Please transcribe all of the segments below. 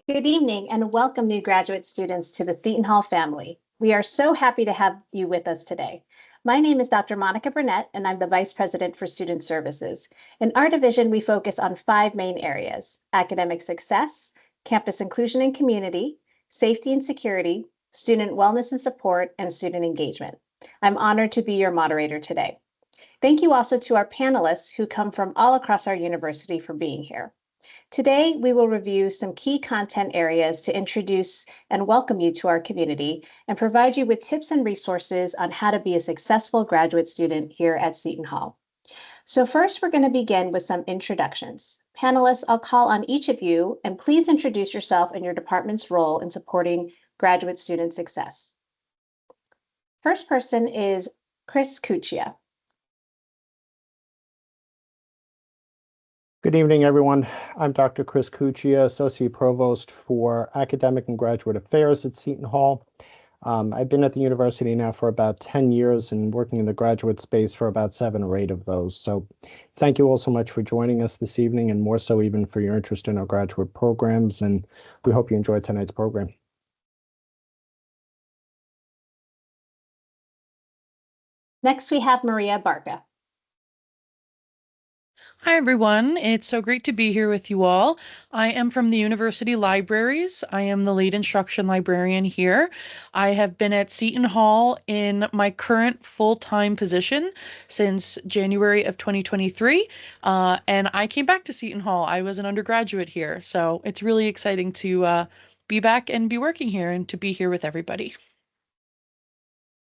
Good evening and welcome new graduate students to the Seton Hall family. We are so happy to have you with us today. My name is Dr. Monica Burnett and I'm the Vice President for Student Services. In our division, we focus on 5 main areas: academic success, campus inclusion and community, safety and security, student wellness and support, and student engagement. I'm honored to be your moderator today. Thank you also to our panelists who come from all across our university for being here. Today, we will review some key content areas to introduce and welcome you to our community and provide you with tips and resources on how to be a successful graduate student here at Seton Hall. So first, we're going to begin with some introductions. Panelists, I'll call on each of you, and please introduce yourself and your department's role in supporting graduate student success. First person is Chris Cuccia. Good evening, everyone. I'm Dr. Chris Cuccia, Associate Provost for Academic and Graduate Affairs at Seton Hall. I've been at the university now for about 10 years and working in the graduate space for about 7 or 8 of those. So thank you all so much for joining us this evening, and more so even for your interest in our graduate programs. And we hope you enjoyed tonight's program. Next, we have Maria Barca. Hi, everyone. It's so great to be here with you all. I am from the University Libraries. I am the lead instruction librarian here. I have been at Seton Hall in my current full-time position since January of 2023, and I came back to Seton Hall. I was an undergraduate here, so it's really exciting to be back and be working here and to be here with everybody.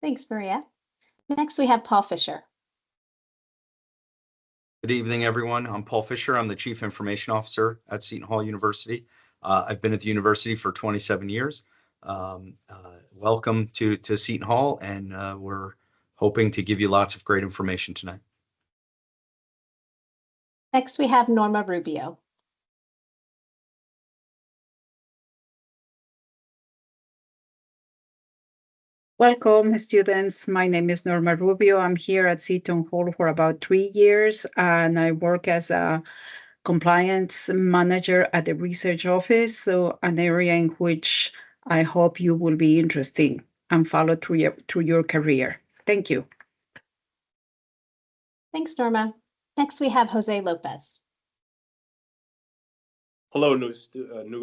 Thanks, Maria. Next, we have Paul Fisher. Good evening, everyone. I'm Paul Fisher. I'm the Chief Information Officer at Seton Hall University. I've been at the university for 27 years. Welcome to Seton Hall, and we're hoping to give you lots of great information tonight. Next, we have Norma Rubio. Welcome, students. My name is Norma Rubio. I'm here at Seton Hall for about 3 years, and I work as a compliance manager at the research office, so an area in which I hope you will be interested and follow through your career. Thank you. Thanks, Norma. Next, we have Jose Lopez. Hello,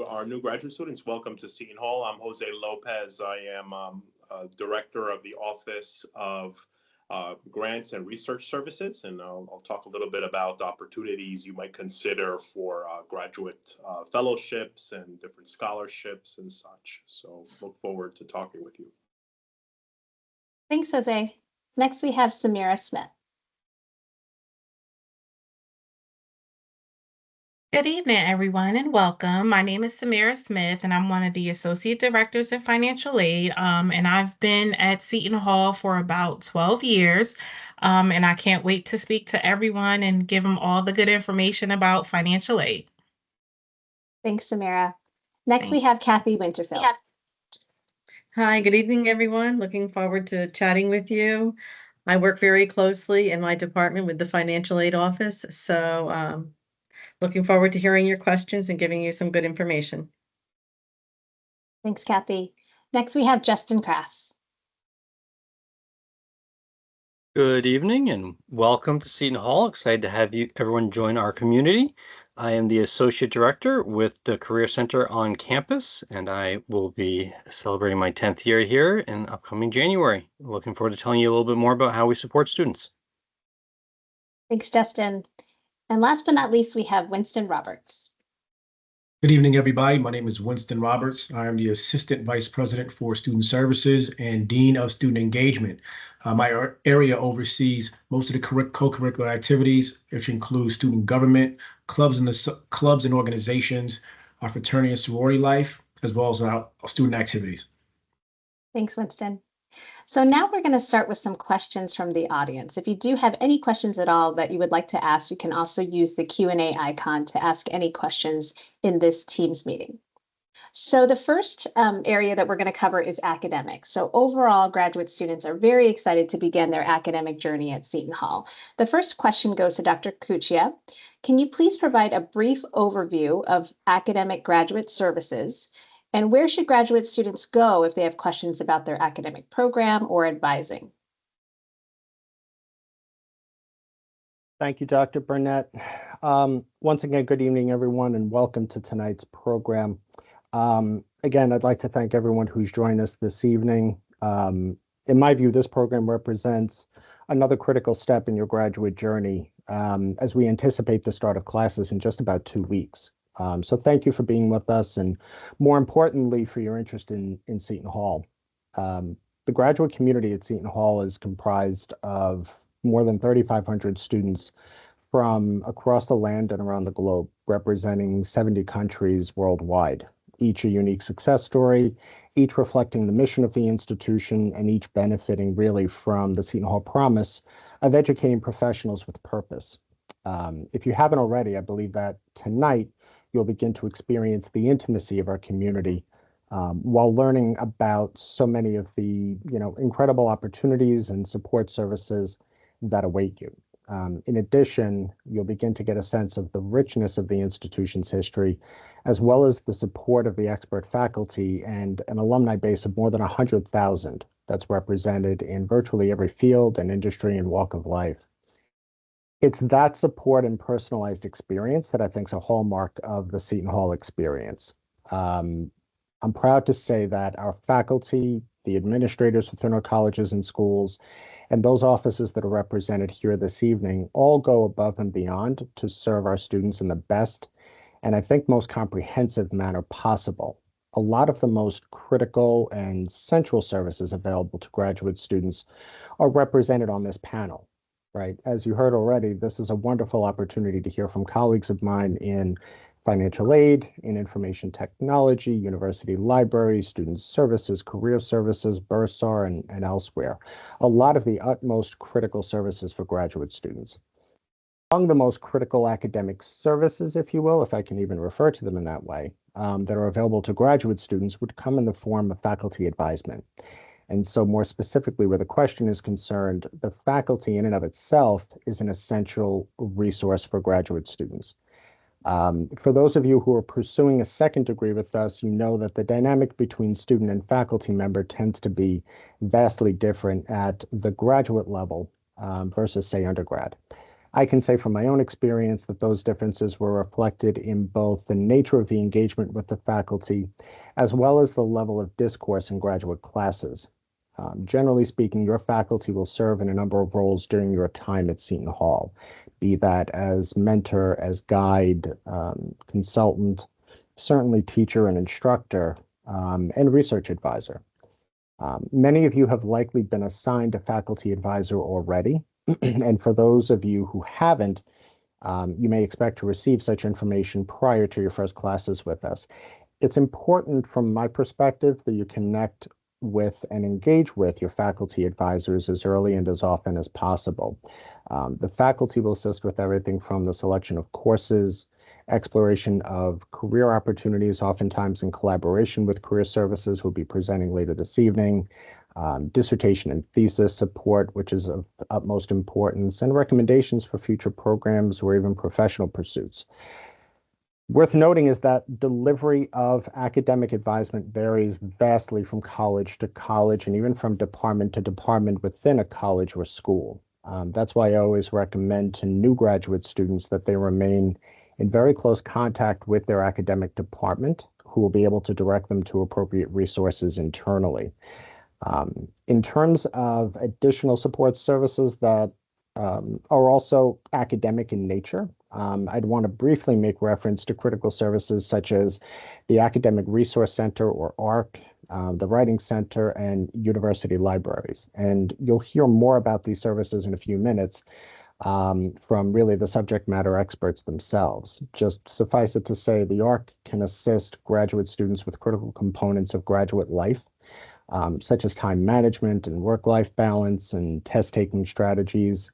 our new graduate students. Welcome to Seton Hall. I'm Jose Lopez. I am Director of the Office of Grants and Research Services, and I'll talk a little bit about the opportunities you might consider for graduate fellowships and different scholarships and such. So look forward to talking with you. Thanks, Jose. Next, we have Samira Smith. Good evening, everyone, and welcome. My name is Samira Smith, and I'm one of the Associate Directors at Financial Aid, and I've been at Seton Hall for about 12 years, and I can't wait to speak to everyone and give them all the good information about financial aid. Thanks, Samira. Next, we have Kathy Winterfield. Hi, good evening, everyone. Looking forward to chatting with you. I work very closely in my department with the Financial Aid Office, so looking forward to hearing your questions and giving you some good information. Thanks, Kathy. Next, we have Justin Crass. Good evening and welcome to Seton Hall. Excited to have everyone join our community. I am the Associate Director with the Career Center on campus, and I will be celebrating my 10th year here in upcoming January. Looking forward to telling you a little bit more about how we support students. Thanks, Justin. And last but not least, we have Winston Roberts. Good evening, everybody. My name is Winston Roberts. I am the Assistant Vice President for Student Services and Dean of Student Engagement. My area oversees most of the co-curricular activities, which include student government, clubs and organizations, our fraternity and sorority life, as well as our student activities. Thanks, Winston. So now we're going to start with some questions from the audience. If you do have any questions at all that you would like to ask, you can also use the Q&A icon to ask any questions in this Teams meeting. So the first area that we're going to cover is academics. So overall, graduate students are very excited to begin their academic journey at Seton Hall. The first question goes to Dr. Cuccia. Can you please provide a brief overview of academic graduate services, and where should graduate students go if they have questions about their academic program or advising? Thank you, Dr. Burnett. Once again, good evening, everyone, and welcome to tonight's program. Again, I'd like to thank everyone who's joined us this evening. In my view, this program represents another critical step in your graduate journey as we anticipate the start of classes in just about 2 weeks. So thank you for being with us, and more importantly, for your interest in Seton Hall. The graduate community at Seton Hall is comprised of more than 3,500 students from across the land and around the globe, representing 70 countries worldwide, each a unique success story, each reflecting the mission of the institution, and each benefiting really from the Seton Hall promise of educating professionals with purpose. If you haven't already, I believe that tonight you'll begin to experience the intimacy of our community while learning about so many of the incredible opportunities and support services that await you. In addition, you'll begin to get a sense of the richness of the institution's history, as well as the support of the expert faculty and an alumni base of more than 100,000 that's represented in virtually every field and industry and walk of life. It's that support and personalized experience that I think is a hallmark of the Seton Hall experience. I'm proud to say that our faculty, the administrators within our colleges and schools, and those offices that are represented here this evening all go above and beyond to serve our students in the best and I think most comprehensive manner possible. A lot of the most critical and central services available to graduate students are represented on this panel, right? As you heard already, this is a wonderful opportunity to hear from colleagues of mine in financial aid, in information technology, university libraries, student services, career services, Bursar, and elsewhere. A lot of the utmost critical services for graduate students. Among the most critical academic services, if you will, if I can even refer to them in that way, that are available to graduate students would come in the form of faculty advisement. And so more specifically, where the question is concerned, the faculty in and of itself is an essential resource for graduate students. For those of you who are pursuing a second degree with us, you know that the dynamic between student and faculty member tends to be vastly different at the graduate level versus, say, undergrad. I can say from my own experience that those differences were reflected in both the nature of the engagement with the faculty, as well as the level of discourse in graduate classes. Generally speaking, your faculty will serve in a number of roles during your time at Seton Hall, be that as mentor, as guide, consultant, certainly teacher and instructor, and research advisor. Many of you have likely been assigned a faculty advisor already, and for those of you who haven't, you may expect to receive such information prior to your first classes with us. It's important from my perspective that you connect with and engage with your faculty advisors as early and as often as possible. The faculty will assist with everything from the selection of courses, exploration of career opportunities, oftentimes in collaboration with career services who will be presenting later this evening, dissertation and thesis support, which is of utmost importance, and recommendations for future programs or even professional pursuits. Worth noting is that delivery of academic advisement varies vastly from college to college and even from department to department within a college or school. That's why I always recommend to new graduate students that they remain in very close contact with their academic department, who will be able to direct them to appropriate resources internally. In terms of additional support services that are also academic in nature, I'd want to briefly make reference to critical services such as the Academic Resource Center, or ARC, the Writing Center, and university libraries. And you'll hear more about these services in a few minutes from really the subject matter experts themselves. Just suffice it to say, the ARC can assist graduate students with critical components of graduate life, such as time management and work-life balance and test-taking strategies,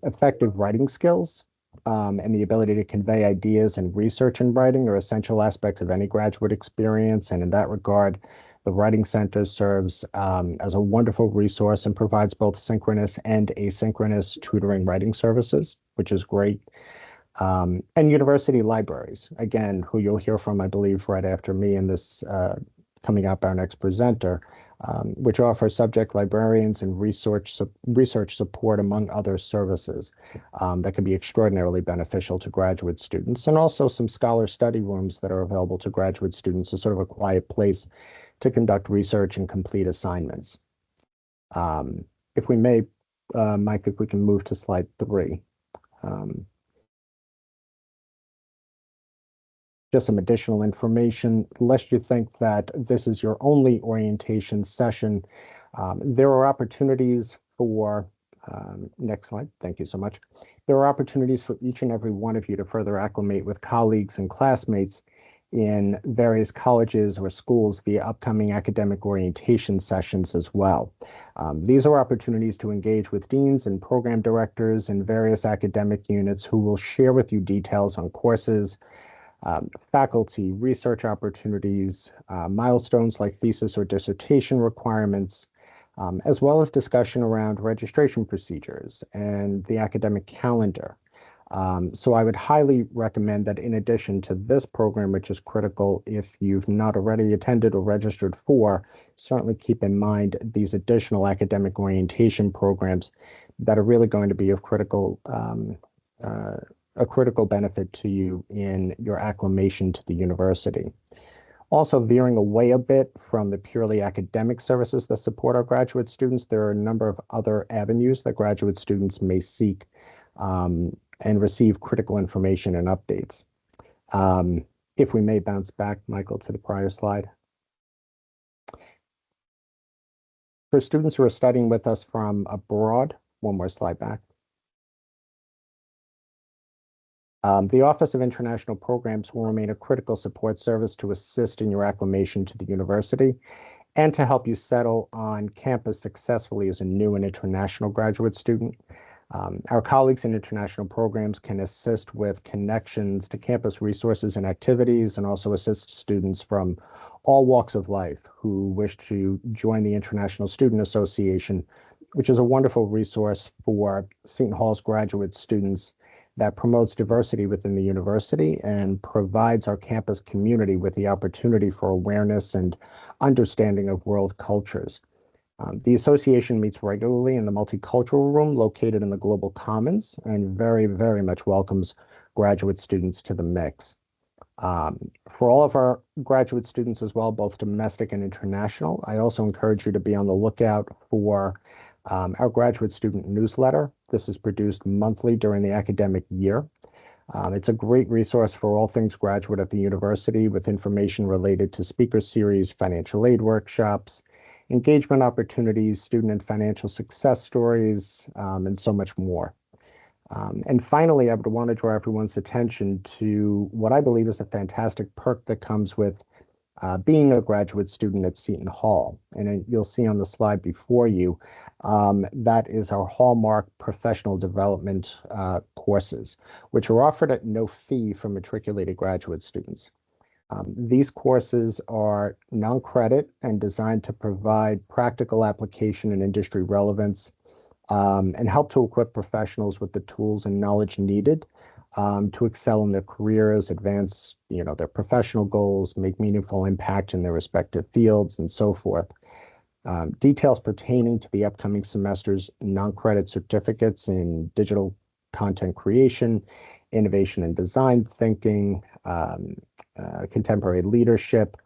effective writing skills, and the ability to convey ideas and research in writing are essential aspects of any graduate experience. And in that regard, the Writing Center serves as a wonderful resource and provides both synchronous and asynchronous tutoring writing services, which is great. And university libraries, again, who you'll hear from, I believe, right after me in this coming up, our next presenter, which offer subject librarians and research support, among other services that can be extraordinarily beneficial to graduate students, and also some scholar study rooms that are available to graduate students as sort of a quiet place to conduct research and complete assignments. If we may, Mike, if we can move to slide 3. Just some additional information, lest you think that this is your only orientation session. There are opportunities for, next slide, thank you so much. There are opportunities for each and every one of you to further acclimate with colleagues and classmates in various colleges or schools via upcoming academic orientation sessions as well. These are opportunities to engage with deans and program directors in various academic units who will share with you details on courses, faculty, research opportunities, milestones like thesis or dissertation requirements, as well as discussion around registration procedures and the academic calendar. So I would highly recommend that in addition to this program, which is critical if you've not already attended or registered for, certainly keep in mind these additional academic orientation programs that are really going to be of a critical benefit to you in your acclimation to the university. Also, veering away a bit from the purely academic services that support our graduate students, there are a number of other avenues that graduate students may seek and receive critical information and updates. If we may bounce back, Michael, to the prior slide. For students who are studying with us from abroad, one more slide back. The Office of International Programs will remain a critical support service to assist in your acclimation to the university and to help you settle on campus successfully as a new and international graduate student. Our colleagues in international programs can assist with connections to campus resources and activities, and also assist students from all walks of life who wish to join the International Student Association, which is a wonderful resource for Seton Hall's graduate students that promotes diversity within the university and provides our campus community with the opportunity for awareness and understanding of world cultures. The association meets regularly in the multicultural room located in the Global Commons and very, very much welcomes graduate students to the mix. For all of our graduate students as well, both domestic and international, I also encourage you to be on the lookout for our graduate student newsletter. This is produced monthly during the academic year. It's a great resource for all things graduate at the university, with information related to speaker series, financial aid workshops, engagement opportunities, student and financial success stories, and so much more. And finally, I would want to draw everyone's attention to what I believe is a fantastic perk that comes with being a graduate student at Seton Hall. And you'll see on the slide before you, that is our hallmark professional development courses, which are offered at no fee for matriculated graduate students. These courses are non-credit and designed to provide practical application and industry relevance, and help to equip professionals with the tools and knowledge needed to excel in their careers, advance, their professional goals, make meaningful impact in their respective fields, and so forth. Details pertaining to the upcoming semester's non-credit certificates in digital content creation, innovation and design thinking, contemporary leadership,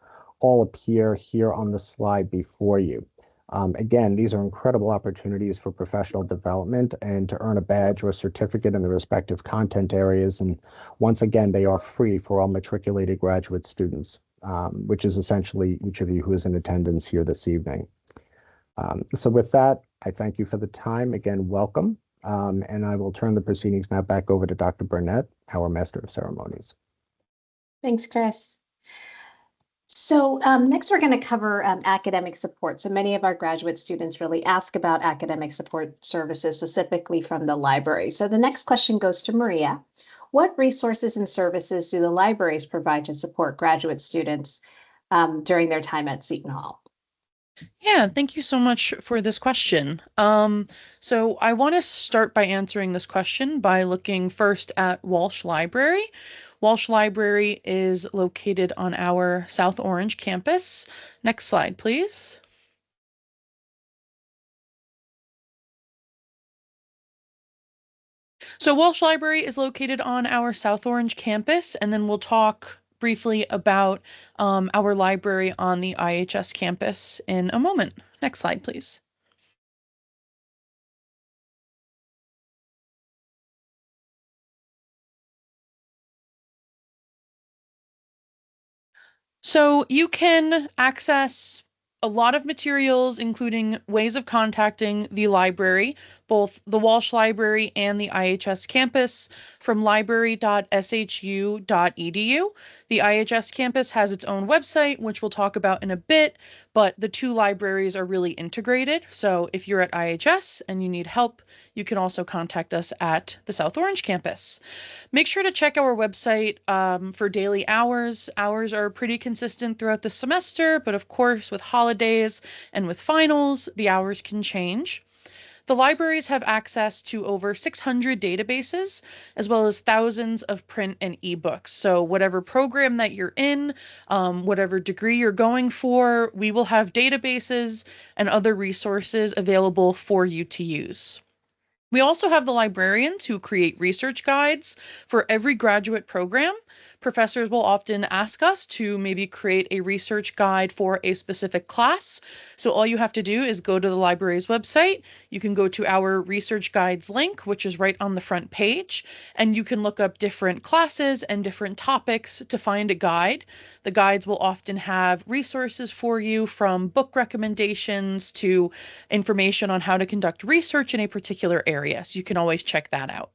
all appear here on the slide before you. Again, these are incredible opportunities for professional development and to earn a badge or a certificate in the respective content areas. And once again, they are free for all matriculated graduate students, which is essentially each of you who is in attendance here this evening. So with that, I thank you for the time. Again, welcome. And I will turn the proceedings now back over to Dr. Burnett, our Master of Ceremonies. Thanks, Chris. So next we're going to cover academic support. So many of our graduate students really ask about academic support services, specifically from the library. So the next question goes to Maria. What resources and services do the libraries provide to support graduate students during their time at Seton Hall? Yeah, thank you so much for this question. So I want to start by answering this question by looking first at Walsh Library. Walsh Library is located on our South Orange campus. Next slide, please. So Walsh Library is located on our South Orange campus, and then we'll talk briefly about our library on the IHS campus in a moment. Next slide, please. So you can access a lot of materials, including ways of contacting the library, both the Walsh Library and the IHS campus, from library.shu.edu. The IHS campus has its own website, which we'll talk about in a bit, but the two libraries are really integrated. So if you're at IHS and you need help, you can also contact us at the South Orange campus. Make sure to check our website for daily hours. Hours are pretty consistent throughout the semester, but of course, with holidays and with finals, the hours can change. The libraries have access to over 600 databases, as well as thousands of print and ebooks. So whatever program that you're in, whatever degree you're going for, we will have databases and other resources available for you to use. We also have the librarians who create research guides for every graduate program. Professors will often ask us to maybe create a research guide for a specific class. So all you have to do is go to the library's website. You can go to our research guides link, which is right on the front page, and you can look up different classes and different topics to find a guide. The guides will often have resources for you, from book recommendations to information on how to conduct research in a particular area. So you can always check that out.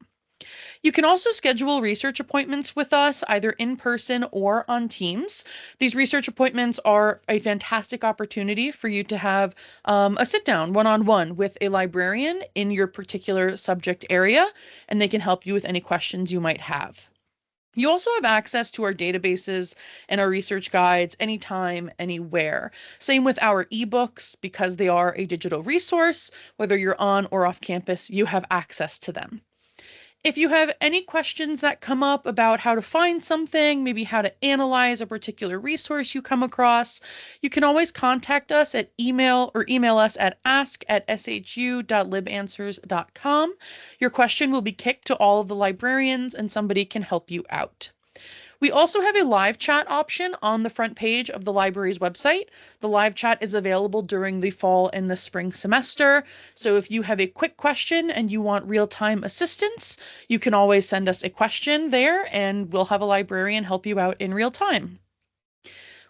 You can also schedule research appointments with us, either in person or on Teams. These research appointments are a fantastic opportunity for you to have a sit down one-on-one with a librarian in your particular subject area, and they can help you with any questions you might have. You also have access to our databases and our research guides anytime, anywhere. Same with our ebooks, because they are a digital resource. Whether you're on or off campus, you have access to them. If you have any questions that come up about how to find something, maybe how to analyze a particular resource you come across, you can always contact us at email us at ask@shu.libanswers.com. Your question will be kicked to all of the librarians and somebody can help you out. We also have a live chat option on the front page of the library's website. The live chat is available during the fall and the spring semester. So if you have a quick question and you want real-time assistance, you can always send us a question there and we'll have a librarian help you out in real time.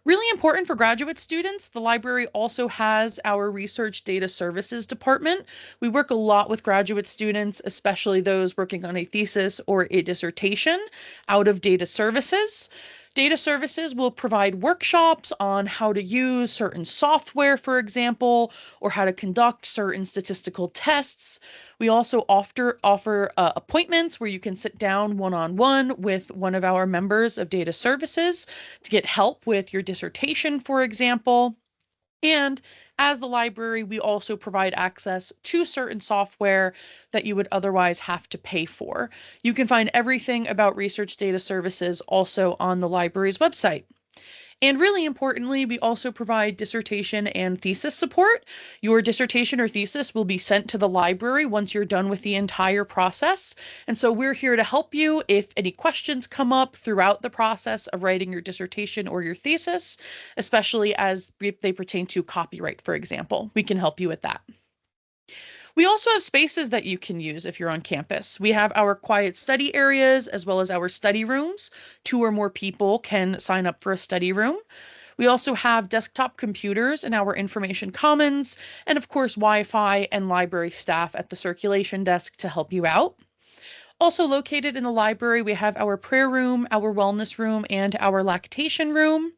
Really important for graduate students, the library also has our Research Data Services department. We work a lot with graduate students, especially those working on a thesis or a dissertation, out of data services. Data services will provide workshops on how to use certain software, for example, or how to conduct certain statistical tests. We also offer appointments where you can sit down one-on-one with one of our members of data services to get help with your dissertation, for example. And as the library, we also provide access to certain software that you would otherwise have to pay for. You can find everything about Research Data Services also on the library's website. And really importantly, we also provide dissertation and thesis support. Your dissertation or thesis will be sent to the library once you're done with the entire process. And so we're here to help you if any questions come up throughout the process of writing your dissertation or your thesis, especially as they pertain to copyright, for example. We can help you with that. We also have spaces that you can use if you're on campus. We have our quiet study areas as well as our study rooms. 2 or more people can sign up for a study room. We also have desktop computers in our information commons, and of course Wi-Fi and library staff at the circulation desk to help you out. Also located in the library, we have our prayer room, our wellness room, and our lactation room.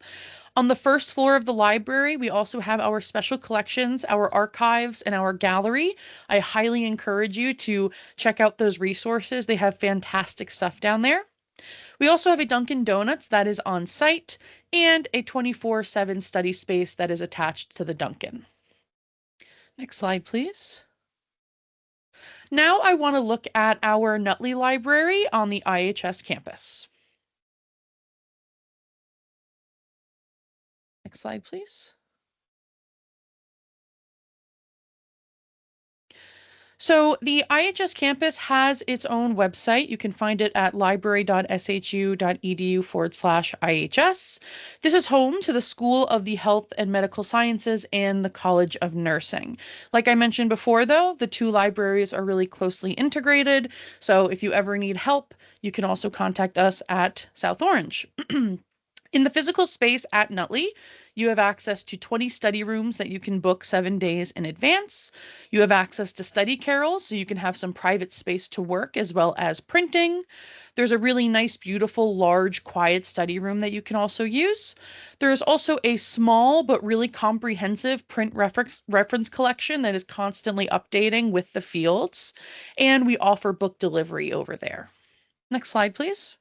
On the first floor of the library, we also have our special collections, our archives, and our gallery. I highly encourage you to check out those resources. They have fantastic stuff down there. We also have a Dunkin' Donuts that is on site and a 24/7 study space that is attached to the Dunkin'. Next slide, please. Now I want to look at our Nutley Library on the IHS campus. Next slide, please. So the IHS campus has its own website. You can find it at library.shu.edu/IHS. This is home to the School of the Health and Medical Sciences and the College of Nursing. Like I mentioned before, though, the two libraries are really closely integrated. So if you ever need help, you can also contact us at South Orange. In the physical space at Nutley, you have access to 20 study rooms that you can book 7 days in advance. You have access to study carrels, so you can have some private space to work as well as printing. There's a really nice, beautiful, large, quiet study room that you can also use. There's also a small but really comprehensive print reference collection that is constantly updating with the fields. And we offer book delivery over there. Next slide, please.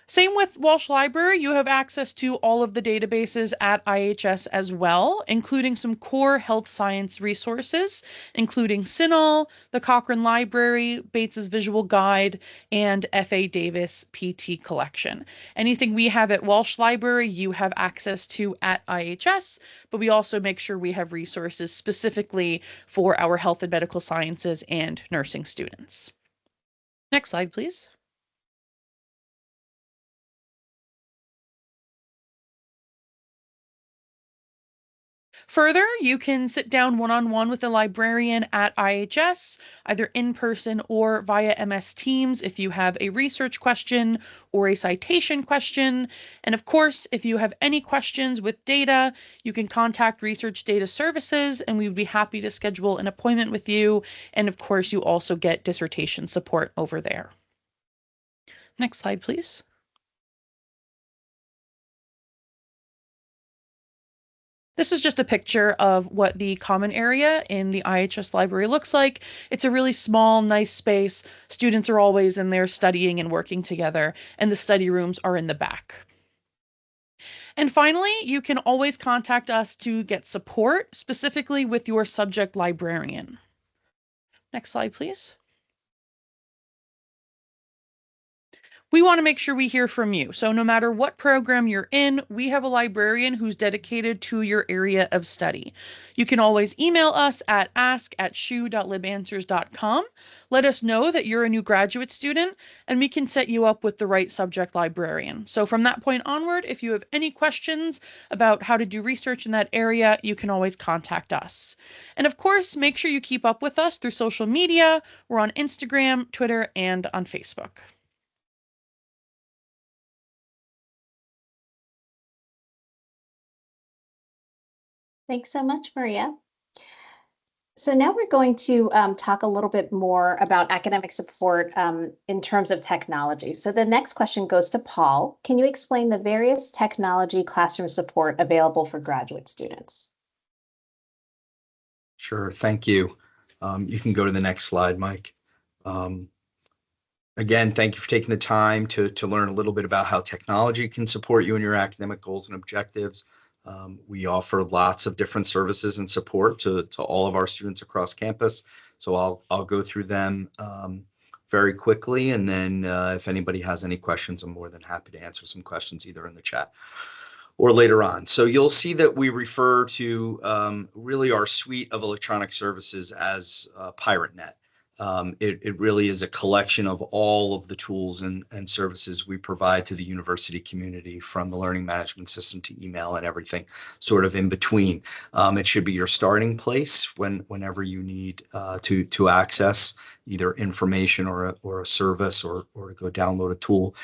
Same with Walsh Library, you have access to all of the databases at IHS as well, including some core health science resources, including CINAHL, the Cochrane Library, Bates's Visual Guide, and F.A. Davis PT Collection. Anything we have at Walsh Library, you have access to at IHS, but we also make sure we have resources specifically for our health and medical sciences and nursing students. Next slide, please. Further, you can sit down one-on-one with a librarian at IHS, either in person or via MS Teams if you have a research question or a citation question. And of course, if you have any questions with data, you can contact Research Data Services and we would be happy to schedule an appointment with you. And of course, you also get dissertation support over there. Next slide, please. This is just a picture of what the common area in the IHS library looks like. It's a really small, nice space. Students are always in there studying and working together, and the study rooms are in the back. And finally, you can always contact us to get support, specifically with your subject librarian. Next slide, please. We want to make sure we hear from you. So no matter what program you're in, we have a librarian who's dedicated to your area of study. You can always email us at ask@shu.libanswers.com. Let us know that you're a new graduate student, and we can set you up with the right subject librarian. So from that point onward, if you have any questions about how to do research in that area, you can always contact us. And of course, make sure you keep up with us through social media. We're on Instagram, Twitter, and on Facebook. Thanks so much, Maria. So now we're going to talk a little bit more about academic support in terms of technology. So the next question goes to Paul. Can you explain the various technology classroom support available for graduate students? Sure, thank you. You can go to the next slide, Mike. Again, thank you for taking the time to learn a little bit about how technology can support you in your academic goals and objectives. We offer lots of different services and support to all of our students across campus. So I'll go through them very quickly, and then if anybody has any questions, I'm more than happy to answer some questions either in the chat or later on. So you'll see that we refer to really our suite of electronic services as PirateNet. It really is a collection of all of the tools and services we provide to the university community, from the learning management system to email and everything sort of in between. It should be your starting place whenever you need to access either information or a service or to go download a tool.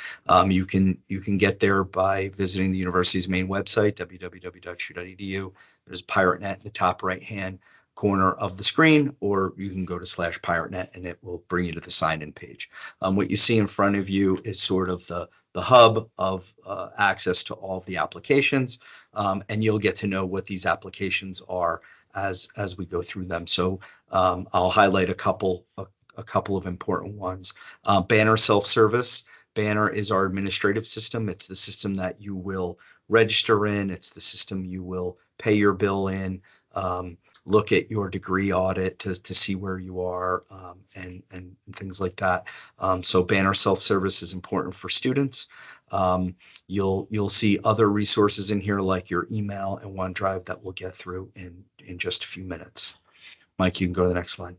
You can get there by visiting the university's main website, www.shu.edu. There's PirateNet in the top right hand corner of the screen, or you can go to /PirateNet and it will bring you to the sign-in page. What you see in front of you is sort of the hub of access to all of the applications, and you'll get to know what these applications are as we go through them. So I'll highlight a couple of important ones. Banner self-service. Banner is our administrative system. It's the system that you will register in. It's the system you will pay your bill in, look at your degree audit to see where you are, and things like that. So Banner self-service is important for students. You'll see other resources in here like your email and OneDrive that we'll get through in just a few minutes. Mike, you can go to the next slide.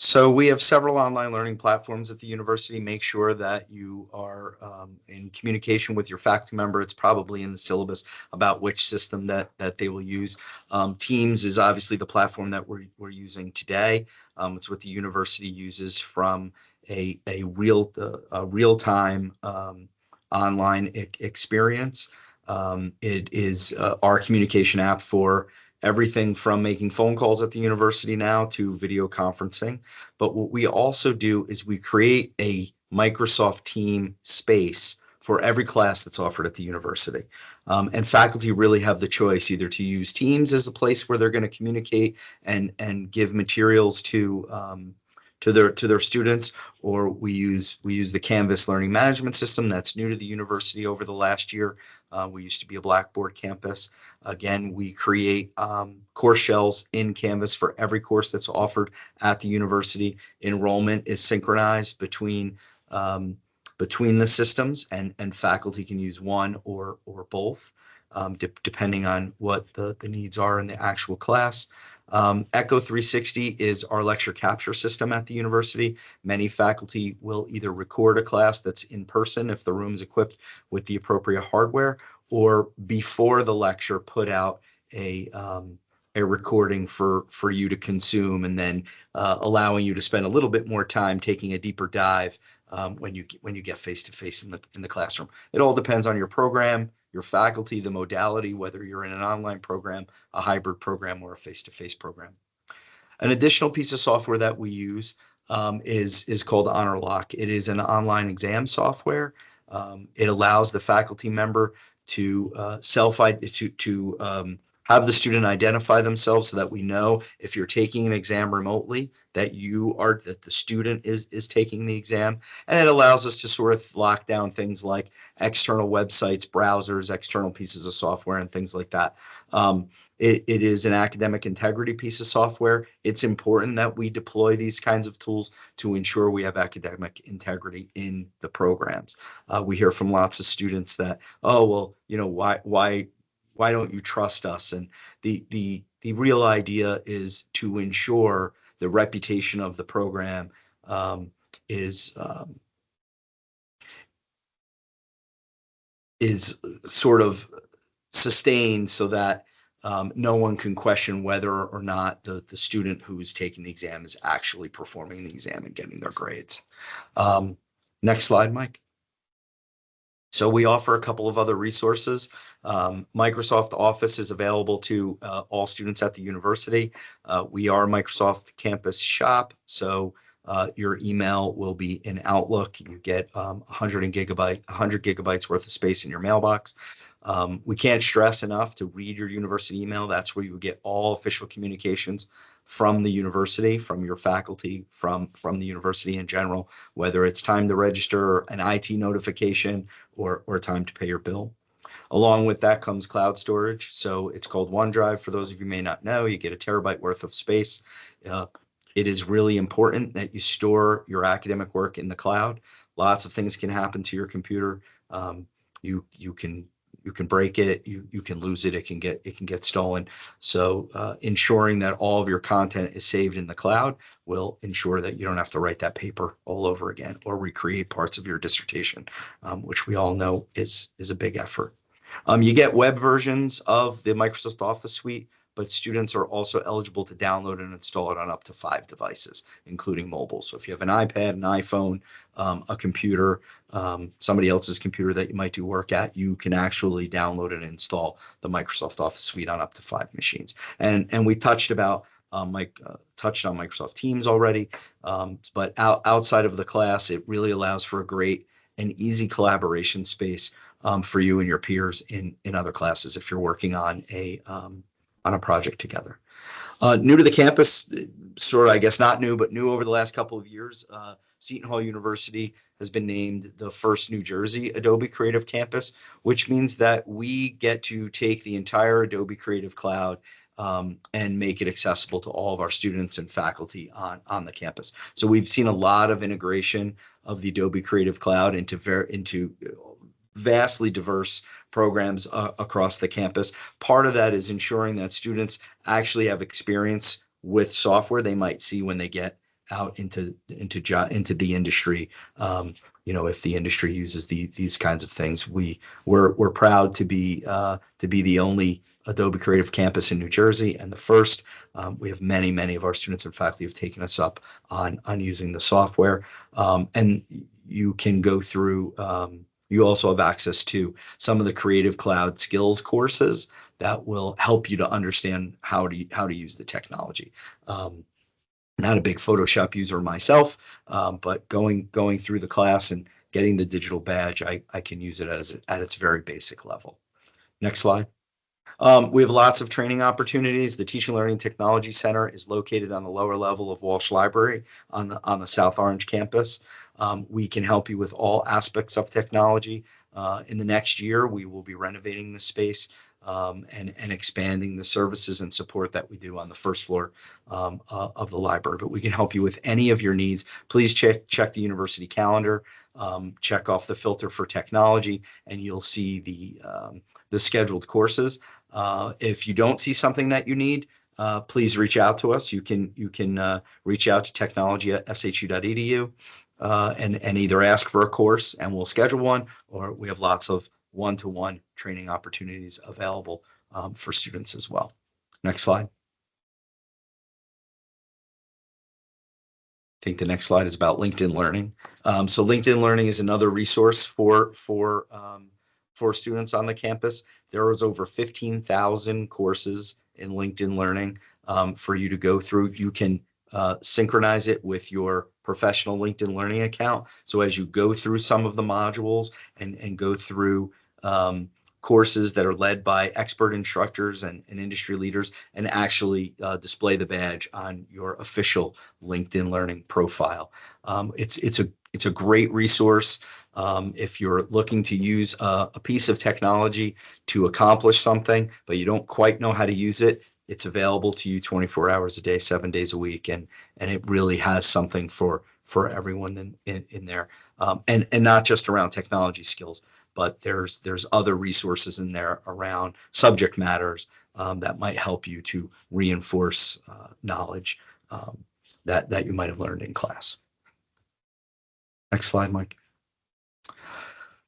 So we have several online learning platforms at the university. Make sure that you are in communication with your faculty member. It's probably in the syllabus about which system that they will use. Teams is obviously the platform that we're using today. It's what the university uses from a real-time online experience. It is our communication app for everything from making phone calls at the university now to video conferencing. But what we also do is we create a Microsoft Team space for every class that's offered at the university. And faculty really have the choice either to use Teams as a place where they're going to communicate and give materials to their students, or we use the Canvas learning management system that's new to the university over the last year. We used to be a Blackboard campus. Again, we create course shells in Canvas for every course that's offered at the university. Enrollment is synchronized between the systems, and faculty can use one or both, depending on what the needs are in the actual class. Echo 360 is our lecture capture system at the university. Many faculty will either record a class that's in person if the room's equipped with the appropriate hardware, or before the lecture put out a recording for you to consume, and then allowing you to spend a little bit more time taking a deeper dive when you get face-to-face in the classroom. It all depends on your program, your faculty, the modality, whether you're in an online program, a hybrid program, or a face-to-face program. An additional piece of software that we use is called HonorLock. It is an online exam software. It allows the faculty member to have the student identify themselves so that we know if you're taking an exam remotely that the student is taking the exam. And it allows us to sort of lock down things like external websites, browsers, external pieces of software, and things like that. It is an academic integrity piece of software. It's important that we deploy these kinds of tools to ensure we have academic integrity in the programs. We hear from lots of students that, oh, well, why don't you trust us? And the real idea is to ensure the reputation of the program is sort of sustained so that no one can question whether or not the student who's taking the exam is actually performing the exam and getting their grades. Next slide, Mike. So we offer a couple of other resources. Microsoft Office is available to all students at the university. We are Microsoft Campus Shop, so your email will be in Outlook. You get 100 gigabytes worth of space in your mailbox. We can't stress enough to read your university email. That's where you get all official communications from the university, from your faculty, from the university in general, whether it's time to register, an IT notification, or time to pay your bill. Along with that comes cloud storage. So it's called OneDrive. For those of you who may not know, you get 1 terabyte worth of space. It is really important that you store your academic work in the cloud. Lots of things can happen to your computer. You can break it, you can lose it, it can get stolen. So ensuring that all of your content is saved in the cloud will ensure that you don't have to write that paper all over again or recreate parts of your dissertation, which we all know is a big effort. You get web versions of the Microsoft Office suite, but students are also eligible to download and install it on up to 5 devices, including mobile. So if you have an iPad, an iPhone, a computer, somebody else's computer that you might do work at, you can actually download and install the Microsoft Office suite on up to 5 machines. And we touched on Microsoft Teams already, but outside of the class, it really allows for a great and easy collaboration space for you and your peers in other classes if you're working on a project together. New to the campus, sort of, I guess not new, but new over the last couple of years, Seton Hall University has been named the first New Jersey Adobe Creative Campus, which means that we get to take the entire Adobe Creative Cloud and make it accessible to all of our students and faculty on the campus. So we've seen a lot of integration of the Adobe Creative Cloud into vastly diverse programs across the campus. Part of that is ensuring that students actually have experience with software they might see when they get out into the industry. If the industry uses these kinds of things, we're proud to be the only Adobe Creative Campus in New Jersey and the first. We have many of our students and faculty have taken us up on using the software, and you can go through. You also have access to some of the Creative Cloud skills courses that will help you to understand how to use the technology. Not a big Photoshop user myself, but going through the class and getting the digital badge, I can use it at its very basic level. Next slide. We have lots of training opportunities. The Teaching Learning Technology Center is located on the lower level of Walsh Library on the South Orange campus. We can help you with all aspects of technology. In the next year, we will be renovating the space and expanding the services and support that we do on the first floor of the library. But we can help you with any of your needs. Please check the university calendar, check off the filter for technology, and you'll see the scheduled courses. If you don't see something that you need, please reach out to us. You can reach out to technology@shu.edu and either ask for a course and we'll schedule one, or we have lots of one-to-one training opportunities available for students as well. Next slide. I think the next slide is about LinkedIn Learning. So LinkedIn Learning is another resource for students on the campus. There is over 15,000 courses in LinkedIn Learning for you to go through. You can synchronize it with your professional LinkedIn Learning account. So as you go through some of the modules and go through courses that are led by expert instructors and industry leaders, and actually display the badge on your official LinkedIn Learning profile. It's a great resource if you're looking to use a piece of technology to accomplish something, but you don't quite know how to use it. It's available to you 24 hours a day, 7 days a week, and it really has something for everyone in there, and not just around technology skills, but there's other resources in there around subject matters that might help you to reinforce knowledge that you might have learned in class. Next slide, Mike.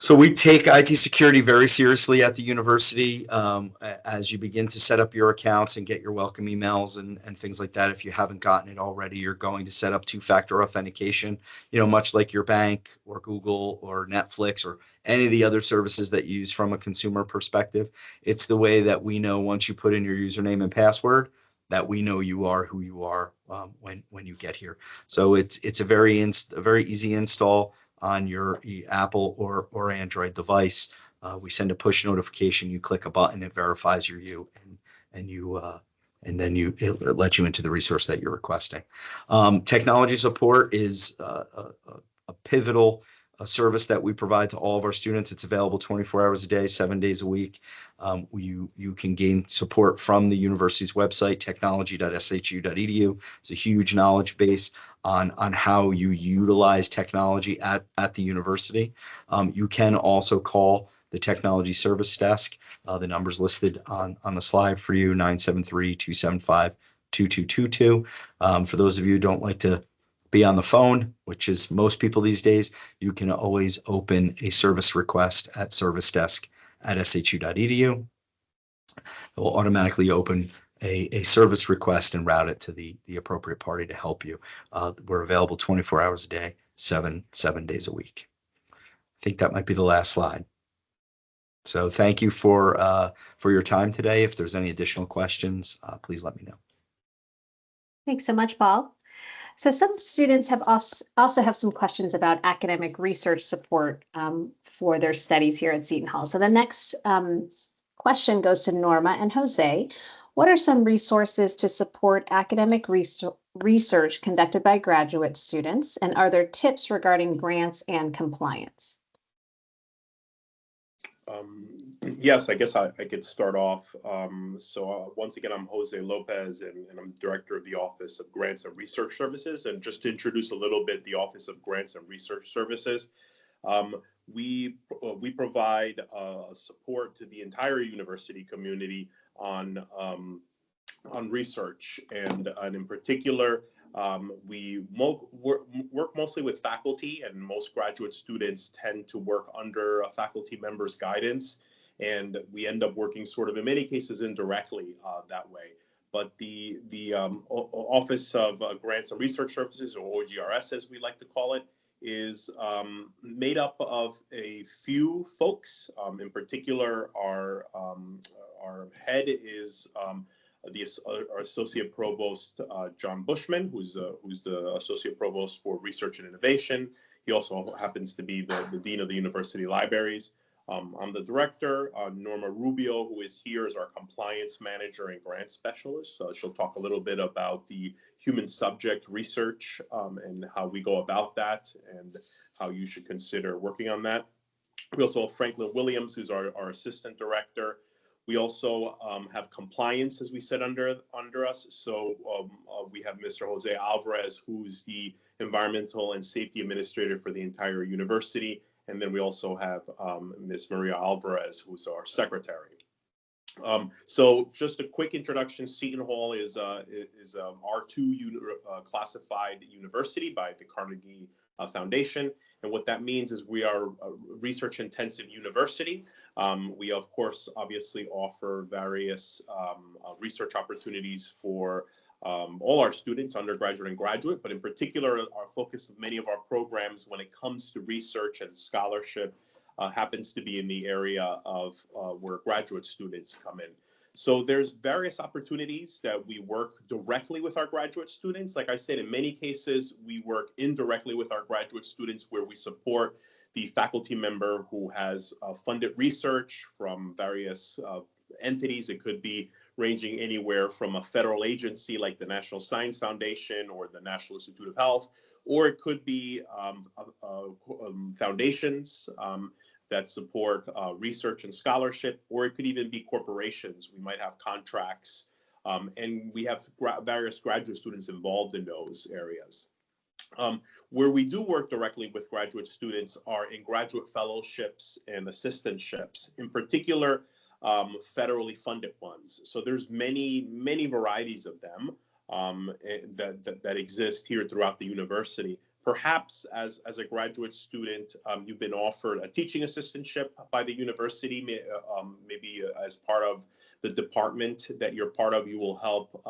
So we take IT security very seriously at the university. As you begin to set up your accounts and get your welcome emails and things like that, if you haven't gotten it already, you're going to set up two-factor authentication, much like your bank or Google or Netflix or any of the other services that you use from a consumer perspective. It's the way that we know once you put in your username and password that we know you are who you are when you get here. So it's a very easy install on your Apple or Android device. We send a push notification. You click a button, it verifies you're you, and then it lets you into the resource that you're requesting. Technology support is a pivotal service that we provide to all of our students. It's available 24 hours a day, 7 days a week. You can gain support from the university's website, technology.shu.edu. It's a huge knowledge base on how you utilize technology at the university. You can also call the technology service desk. The number's listed on the slide for you, 973-275-2222. For those of you who don't like to be on the phone, which is most people these days, you can always open a service request at servicedesk@shu.edu. It will automatically open a service request and route it to the appropriate party to help you. We're available 24 hours a day, seven days a week. I think that might be the last slide. So thank you for your time today. If there's any additional questions, please let me know. Thanks so much, Paul. So some students have also have some questions about academic research support for their studies here at Seton Hall. So the next question goes to Norma and Jose. What are some resources to support academic research conducted by graduate students? And are there tips regarding grants and compliance? Yes, I guess I could start off. Once again, I'm Jose Lopez, and I'm Director of the Office of Grants and Research Services. And just to introduce a little bit, the Office of Grants and Research Services, we provide support to the entire university community on research, and in particular, we work mostly with faculty, and most graduate students tend to work under a faculty member's guidance, and we end up working sort of in many cases indirectly that way. But the Office of Grants and Research Services, or OGRS as we like to call it, is made up of a few folks. In particular, our head is our Associate Provost, John Bushman, who's the Associate Provost for Research and Innovation. He also happens to be the Dean of the University Libraries. I'm the Director. Norma Rubio, who is here, is our Compliance Manager and Grant Specialist. She'll talk a little bit about the human subject research and how we go about that and how you should consider working on that. We also have Franklin Williams, who's our Assistant Director. We also have compliance, as we said, under us. So we have Mr. Jose Alvarez, who's the Environmental and Safety Administrator for the entire university. And then we also have Ms. Maria Alvarez, who's our Secretary. So just a quick introduction. Seton Hall is R2 classified university by the Carnegie Foundation. And what that means is we are a research-intensive university. We, of course, obviously offer various research opportunities for all our students, undergraduate and graduate, but in particular, our focus of many of our programs when it comes to research and scholarship happens to be in the area of where graduate students come in. So there's various opportunities that we work directly with our graduate students. Like I said, in many cases, we work indirectly with our graduate students where we support the faculty member who has funded research from various entities. It could be ranging anywhere from a federal agency like the National Science Foundation or the National Institute of Health, or it could be foundations that support research and scholarship, or it could even be corporations. We might have contracts, and we have various graduate students involved in those areas. Where we do work directly with graduate students are in graduate fellowships and assistantships, in particular, federally funded ones. So there's many varieties of them that exist here throughout the university. Perhaps as a graduate student, you've been offered a teaching assistantship by the university. Maybe as part of the department that you're part of, you will help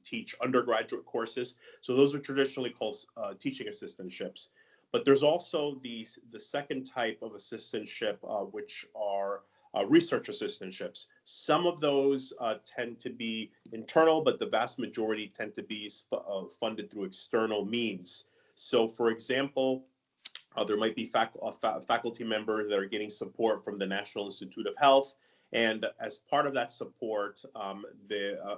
teach undergraduate courses. So those are traditionally called teaching assistantships. But there's also the second type of assistantship, which are research assistantships. Some of those tend to be internal, but the vast majority tend to be funded through external means. So, for example, there might be faculty members that are getting support from the National Institute of Health. And as part of that support,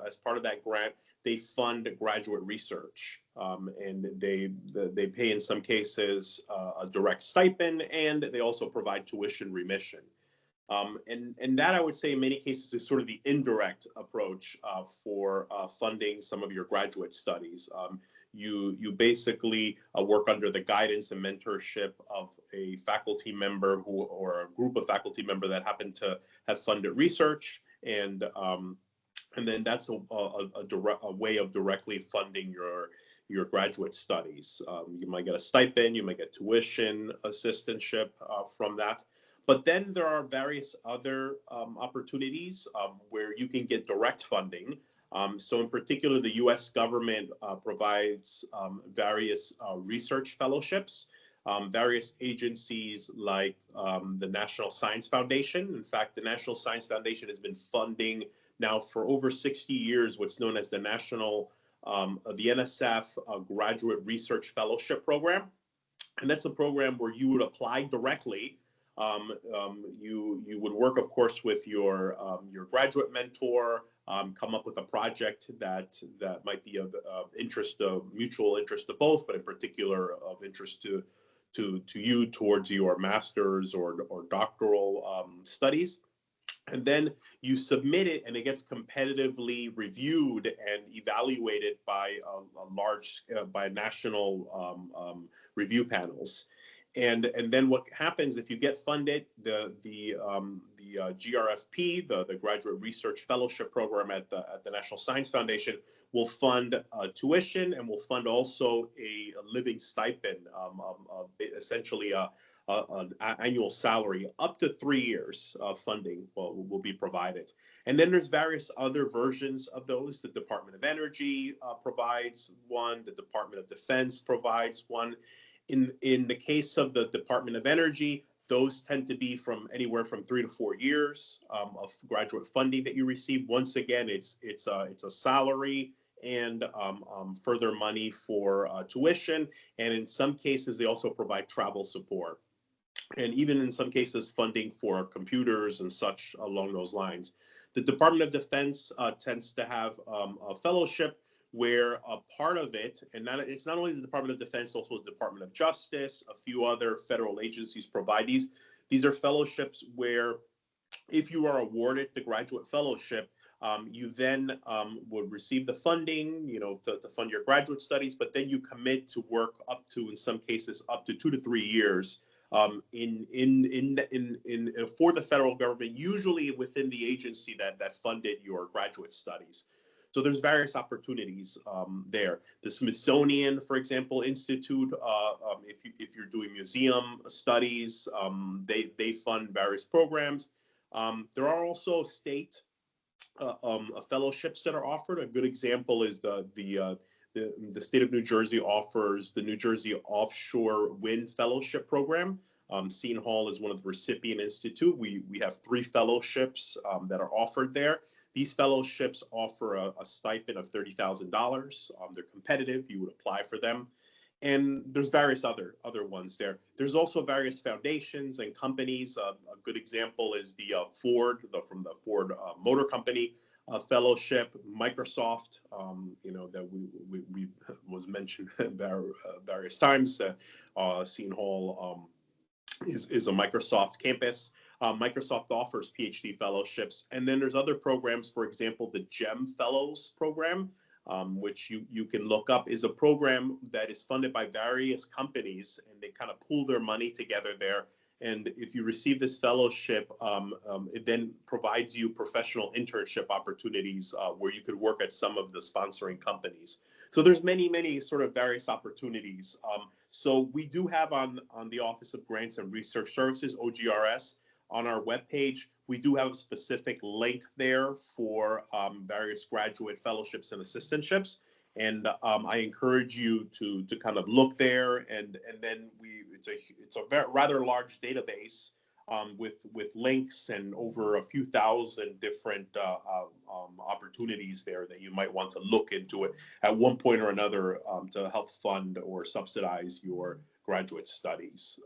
as part of that grant, they fund graduate research. And they pay, in some cases, a direct stipend, and they also provide tuition remission. And that, I would say, in many cases, is sort of the indirect approach for funding some of your graduate studies. You basically work under the guidance and mentorship of a faculty member or a group of faculty member that happen to have funded research, and then that's a way of directly funding your graduate studies. You might get a stipend, you might get tuition assistantship from that. But then there are various other opportunities where you can get direct funding. So in particular, the U.S. government provides various research fellowships. Various agencies like the National Science Foundation. In fact, the National Science Foundation has been funding now for over 60 years what's known as the the NSF Graduate Research Fellowship Program. And that's a program where you would apply directly. You would work, of course, with your graduate mentor, come up with a project that might be of interest, mutual interest to both, but in particular of interest to you towards your master's or doctoral studies. And then you submit it, and it gets competitively reviewed and evaluated by by national review panels. And then what happens if you get funded? The GRFP, the Graduate Research Fellowship Program at the National Science Foundation, will fund tuition and will fund also a living stipend, essentially an annual salary. Up to 3 years of funding will be provided. And then there's various other versions of those. The Department of Energy provides one. The Department of Defense provides one. In the case of the Department of Energy, those tend to be from anywhere from 3 to 4 years of graduate funding that you receive. Once again, it's a salary and further money for tuition. And in some cases, they also provide travel support. And even in some cases, funding for computers and such along those lines. The Department of Defense tends to have a fellowship where a part of it, and it's not only the Department of Defense, also the Department of Justice, a few other federal agencies provide these. These are fellowships where if you are awarded the graduate fellowship, you then would receive the funding, to fund your graduate studies, but then you commit to work up to, in some cases, up to 2 to 3 years for the federal government, usually within the agency that funded your graduate studies. So there's various opportunities there. The Smithsonian, for example, Institute, if you're doing museum studies, they fund various programs. There are also state fellowships that are offered. A good example is the state of New Jersey offers the New Jersey Offshore Wind Fellowship Program. Seton Hall is one of the recipient institute. We have 3 fellowships that are offered there. These fellowships offer a stipend of $30,000. They're competitive. You would apply for them. And there's various other ones there. There's also various foundations and companies. A good example is the Ford, from the Ford Motor Company fellowship. Microsoft, that we was mentioned various times. Seton Hall is a Microsoft campus. Microsoft offers PhD fellowships. And then there's other programs, for example, the GEM Fellows program, which you can look up, is a program that is funded by various companies, and they kind of pool their money together there. And if you receive this fellowship, it then provides you professional internship opportunities where you could work at some of the sponsoring companies. So there's many sort of various opportunities. So we do have on the Office of Grants and Research Services, OGRS, on our webpage, we do have a specific link there for various graduate fellowships and assistantships. And I encourage you to kind of look there, and then it's a rather large database with links and over a few thousand different opportunities there that you might want to look into it at one point or another to help fund or subsidize your graduate studies.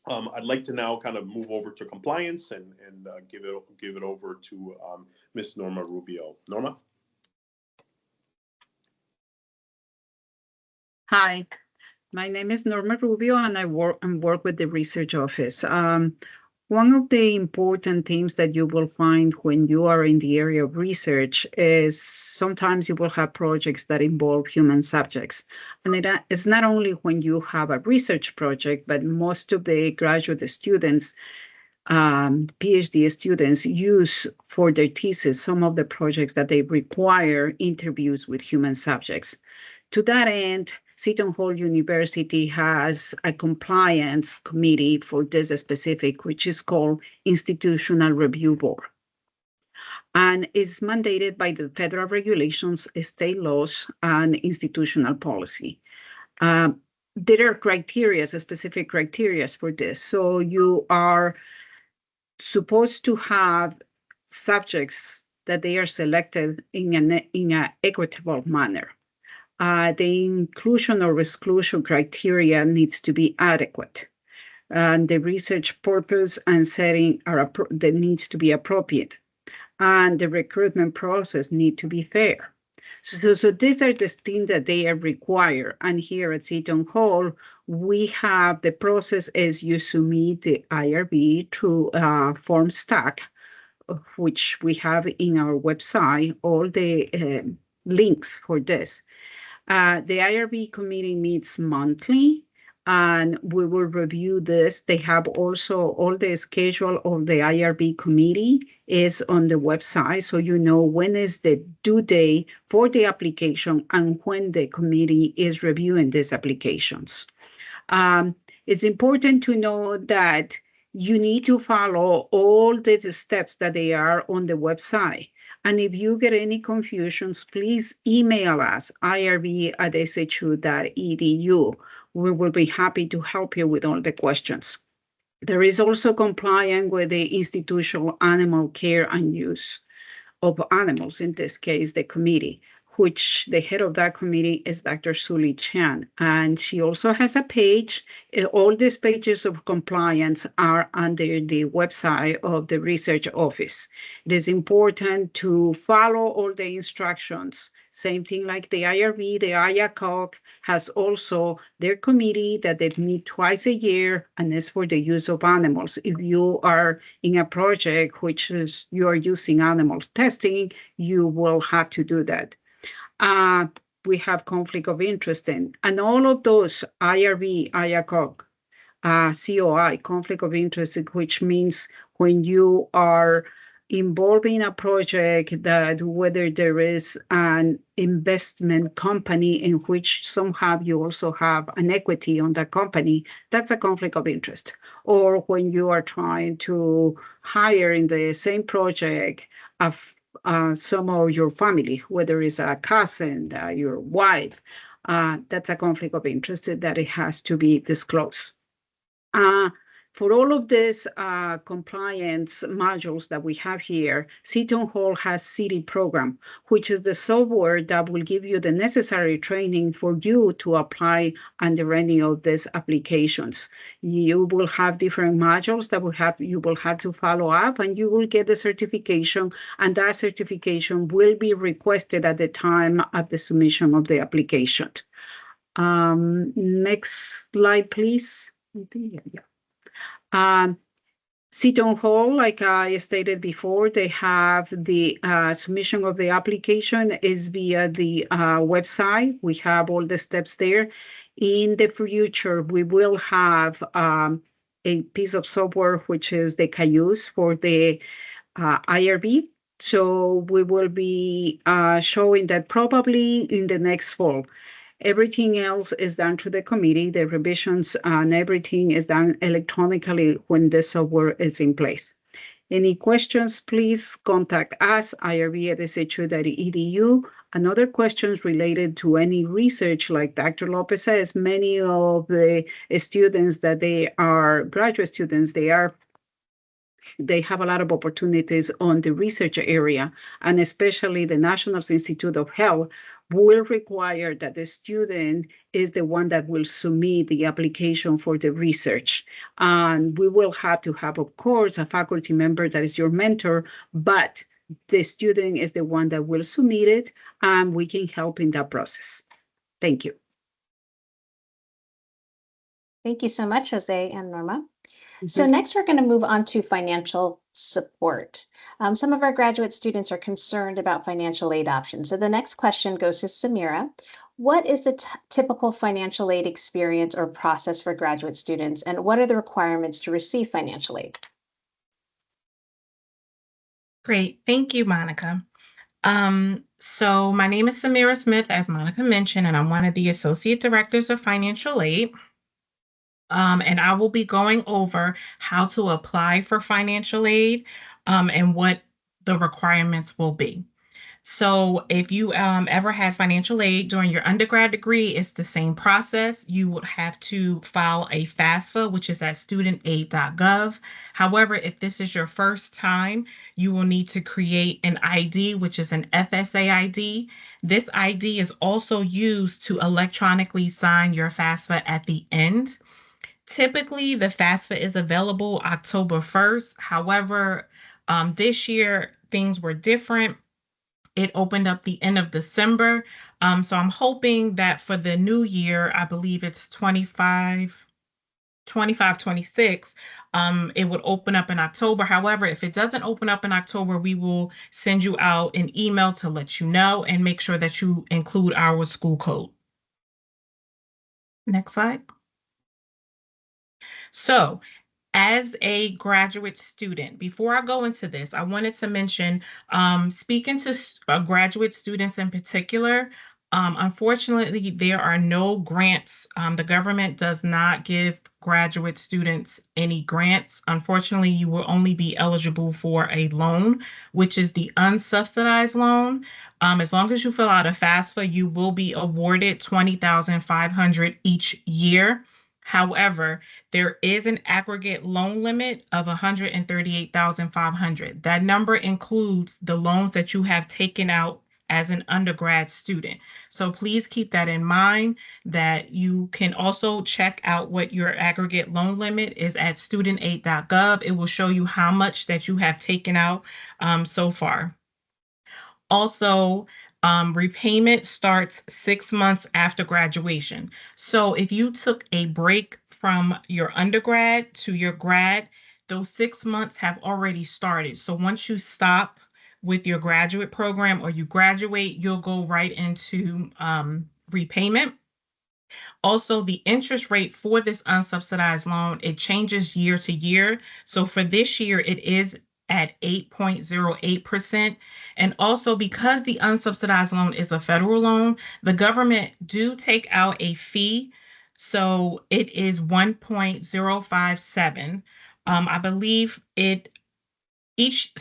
I'd like to now kind of move over to compliance and give it over to Ms. Norma Rubio. Norma? Hi, my name is Norma Rubio, and I work with the research office. One of the important themes that you will find when you are in the area of research is sometimes you will have projects that involve human subjects. And it's not only when you have a research project, but most of the graduate students, PhD students, use for their thesis some of the projects that they require interviews with human subjects. To that end, Seton Hall University has a compliance committee for this specific, which is called Institutional Review Board. and is mandated by the federal regulations, state laws, and institutional policy. There are criteria, specific criteria for this. So you are supposed to have subjects that they are selected in an equitable manner. The inclusion or exclusion criteria needs to be adequate. The research purpose and setting that needs to be appropriate. And the recruitment process need to be fair. So these are the things that they are required. And here at Seton Hall, we have the process is you submit the IRB through form stack, which we have in our website, all the links for this. The IRB committee meets monthly, and we will review this. They have also all the schedule of the IRB committee is on the website, so you know when is the due date for the application and when the committee is reviewing these applications. It's important to know that you need to follow all the steps that they are on the website. And if you get any confusions, please email us, irb@shu.edu. We will be happy to help you with all the questions. There is also compliance with the institutional animal care and use of animals, in this case, the committee, which the head of that committee is Dr. Suli Chan. And she also has a page. All these pages of compliance are under the website of the research office. It is important to follow all the instructions. Same thing like the IRB, the IACOG has also their committee that they meet twice a year, and it's for the use of animals. If you are in a project which is you are using animal testing, you will have to do that. We have conflict of interest in, and all of those IRB, IACOG, COI, conflict of interest, which means when you are involved in a project that whether there is an investment company in which somehow you also have an equity on that company, that's a conflict of interest. Or when you are trying to hire in the same project some of your family, whether it's a cousin, your wife, that's a conflict of interest that it has to be disclosed. For all of these compliance modules that we have here, Seton Hall has CITI program, which is the software that will give you the necessary training for you to apply under any of these applications. You will have different modules that you will have to follow up, and you will get the certification, and that certification will be requested at the time of the submission of the application. Next slide, please. Yeah. Seton Hall, like I stated before, they have the submission of the application is via the website. We have all the steps there. In the future, we will have a piece of software, which is the Cayuse for the IRB. So we will be showing that probably in the next fall. Everything else is done through the committee. The revisions and everything is done electronically when the software is in place. Any questions, please contact us, irb@shu.edu. And other questions related to any research, like Dr. Lopez says, many of the students that they are graduate students, they have a lot of opportunities on the research area, and especially the National Institute of Health will require that the student is the one that will submit the application for the research. And we will have to have, of course, a faculty member that is your mentor, but the student is the one that will submit it, and we can help in that process. Thank you. Thank you so much, Jose and Norma. So next, we're going to move on to financial support. Some of our graduate students are concerned about financial aid options. So the next question goes to Samira. What is the typical financial aid experience or process for graduate students, and what are the requirements to receive financial aid? Great. Thank you, Monica. So my name is Samira Smith, as Monica mentioned, and I'm one of the Associate Directors of Financial Aid. And I will be going over how to apply for financial aid and what the requirements will be. So if you ever had financial aid during your undergrad degree, it's the same process. You would have to file a FAFSA, which is at studentaid.gov. However, if this is your first time, you will need to create an ID, which is an FSA ID. This ID is also used to electronically sign your FAFSA at the end. Typically, the FAFSA is available October 1st. However, this year things were different. It opened up the end of December. So I'm hoping that for the new year, I believe it's 26, it would open up in October. However, if it doesn't open up in October, we will send you out an email to let you know and make sure that you include our school code. Next slide. So, as a graduate student, before I go into this, I wanted to mention, speaking to graduate students in particular, unfortunately, there are no grants. The government does not give graduate students any grants. Unfortunately, you will only be eligible for a loan, which is the unsubsidized loan. As long as you fill out a FAFSA, you will be awarded $20,500 each year. However, there is an aggregate loan limit of $138,500. That number includes the loans that you have taken out as an undergrad student. So please keep that in mind, that you can also check out what your aggregate loan limit is at studentaid.gov. It will show you how much that you have taken out so far. Also, repayment starts 6 months after graduation. So if you took a break from your undergrad to your grad, those 6 months have already started. So once you stop with your graduate program or you graduate, you'll go right into repayment. Also, the interest rate for this unsubsidized loan, it changes year to year. So for this year, it is at 8.08%. And also, because the unsubsidized loan is a federal loan, the government do take out a fee. So it is 1.057. I believe each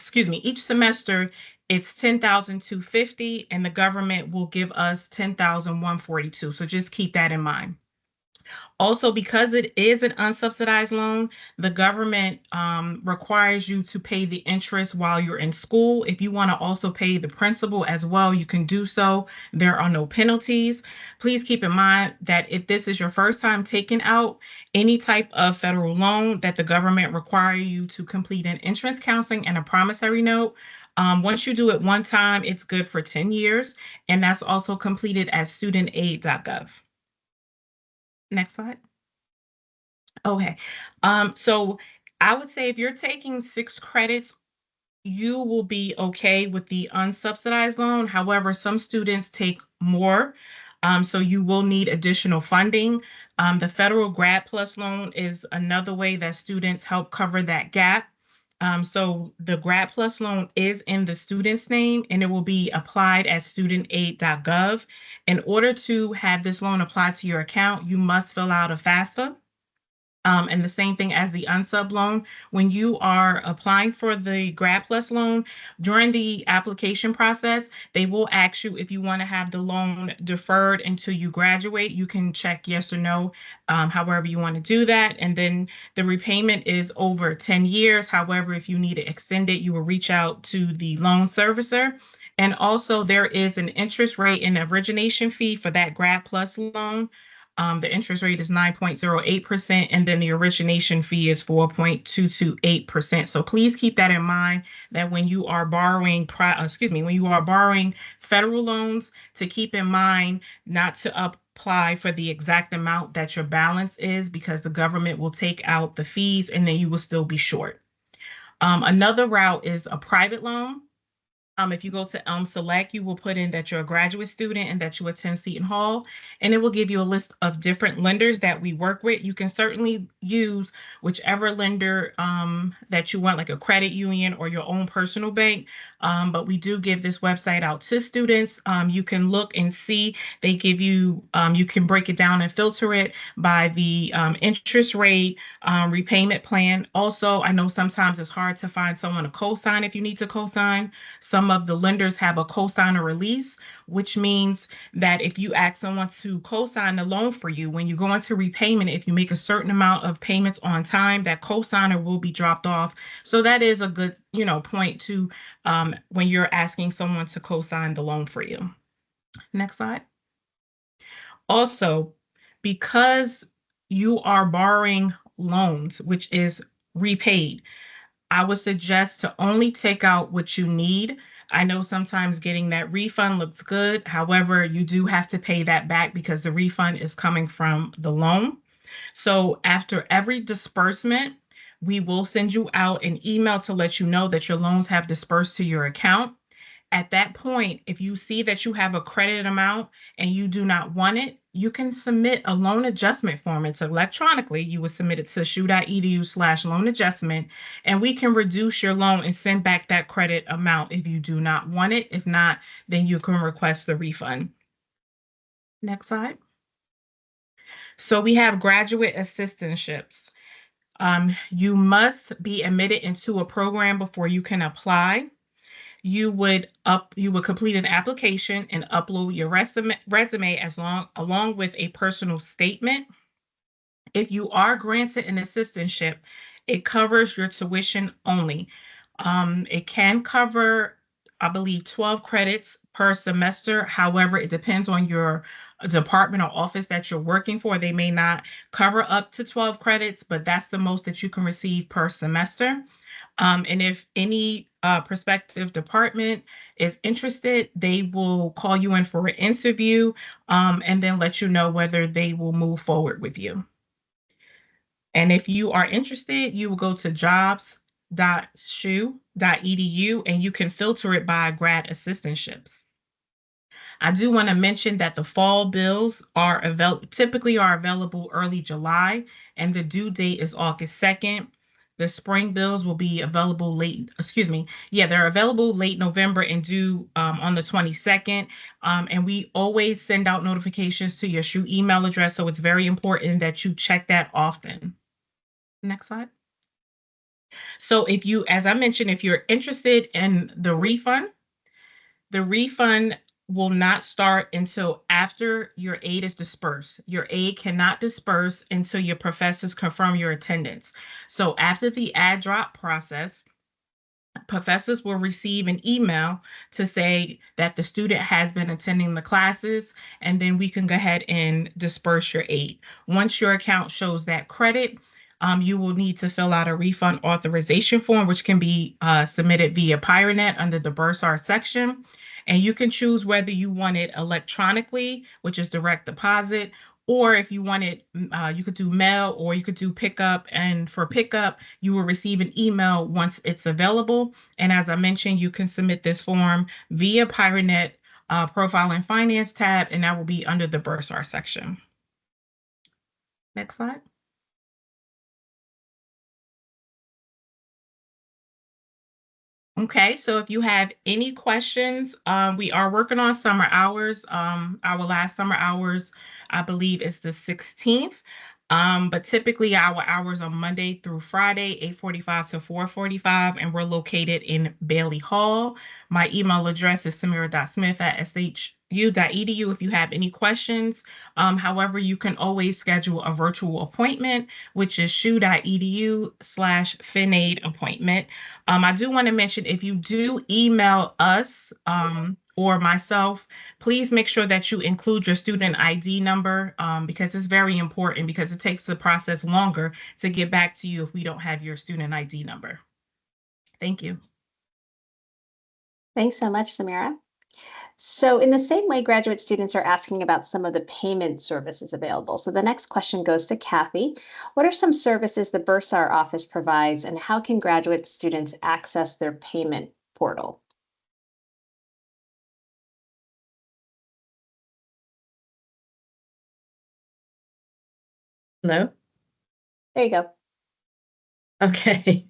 semester it's 10,250 and the government will give us 10,142. So just keep that in mind. Also, because it is an unsubsidized loan, the government requires you to pay the interest while you're in school. If you want to also pay the principal as well, you can do so. There are no penalties. Please keep in mind that if this is your first time taking out any type of federal loan, that the government requires you to complete an entrance counseling and a promissory note. Once you do it one time, it's good for 10 years, and that's also completed at studentaid.gov. Next slide. Okay. So I would say if you're taking 6 credits, you will be okay with the unsubsidized loan. However, some students take more, so you will need additional funding. The federal Grad Plus loan is another way that students help cover that gap. So the Grad Plus loan is in the student's name and it will be applied at studentaid.gov. In order to have this loan applied to your account, you must fill out a FAFSA. And the same thing as the unsub loan. When you are applying for the Grad Plus loan, during the application process, they will ask you if you want to have the loan deferred until you graduate. You can check yes or no, however you want to do that. And then the repayment is over 10 years. However, if you need to extend it, you will reach out to the loan servicer. And also there is an interest rate and origination fee for that Grad Plus loan. The interest rate is 9.08%, and then the origination fee is 4.228%. So please keep that in mind, that when you are borrowing, federal loans, to keep in mind not to apply for the exact amount that your balance is, because the government will take out the fees and then you will still be short. Another route is a private loan. If you go to Select, you will put in that you're a graduate student and that you attend Seton Hall, and it will give you a list of different lenders that we work with. You can certainly use whichever lender that you want, like a credit union or your own personal bank. But we do give this website out to students. You can look and see. They give you, you can break it down and filter it by the interest rate, repayment plan. Also, I know sometimes it's hard to find someone to co-sign if you need to co-sign. Some of the lenders have a co-sign or release, which means that if you ask someone to co-sign the loan for you, when you go into repayment, if you make a certain amount of payments on time, that co-signer will be dropped off. So that is a good, point to when you're asking someone to co-sign the loan for you. Next slide. Also, because you are borrowing loans, which is repaid, I would suggest to only take out what you need. I know sometimes getting that refund looks good. However, you do have to pay that back because the refund is coming from the loan. So after every disbursement, we will send you out an email to let you know that your loans have dispersed to your account. At that point, if you see that you have a credit amount and you do not want it, you can submit a loan adjustment form. It's electronically. You would submit it to shu.edu/loan adjustment, and we can reduce your loan and send back that credit amount if you do not want it. If not, then you can request the refund. Next slide. So we have graduate assistantships. You must be admitted into a program before you can apply. You would complete an application and upload your resume along with a personal statement. If you are granted an assistantship, it covers your tuition only. It can cover, I believe, 12 credits per semester. However, it depends on your department or office that you're working for. They may not cover up to 12 credits, but that's the most that you can receive per semester. And if any prospective department is interested, they will call you in for an interview and then let you know whether they will move forward with you. And if you are interested, you will go to jobs.shu.edu and you can filter it by grad assistantships. I do want to mention that the fall bills typically are available early July, and the due date is August 2nd. The spring bills will be available they're available late November and due on the 22nd. And we always send out notifications to your SHU email address, so it's very important that you check that often. Next slide. So as I mentioned, if you're interested in the refund will not start until after your aid is dispersed. Your aid cannot disperse until your professors confirm your attendance. So after the add drop process, professors will receive an email to say that the student has been attending the classes, and then we can go ahead and disperse your aid. Once your account shows that credit, you will need to fill out a refund authorization form, which can be submitted via PyroNet under the Bursar section. And you can choose whether you want it electronically, which is direct deposit, or if you want it, you could do mail or you could do pickup. And for pickup, you will receive an email once it's available. And as I mentioned, you can submit this form via PyroNet Profile and Finance tab, and that will be under the Bursar section. Next slide. Okay, so if you have any questions, we are working on summer hours. Our last summer hours, I believe, is the 16th. But typically our hours are Monday through Friday, 8:45 to 4:45, and we're located in Bailey Hall. My email address is samira.smith@shu.edu if you have any questions. However, you can always schedule a virtual appointment, which is shu.edu/finaid appointment. I do want to mention, if you do email us or myself, please make sure that you include your student ID number because it's very important, because it takes the process longer to get back to you if we don't have your student ID number. Thank you. Thanks so much, Samira. So in the same way, graduate students are asking about some of the payment services available. So the next question goes to Kathy. What are some services the Bursar office provides, and how can graduate students access their payment portal? Hello? There you go. Okay,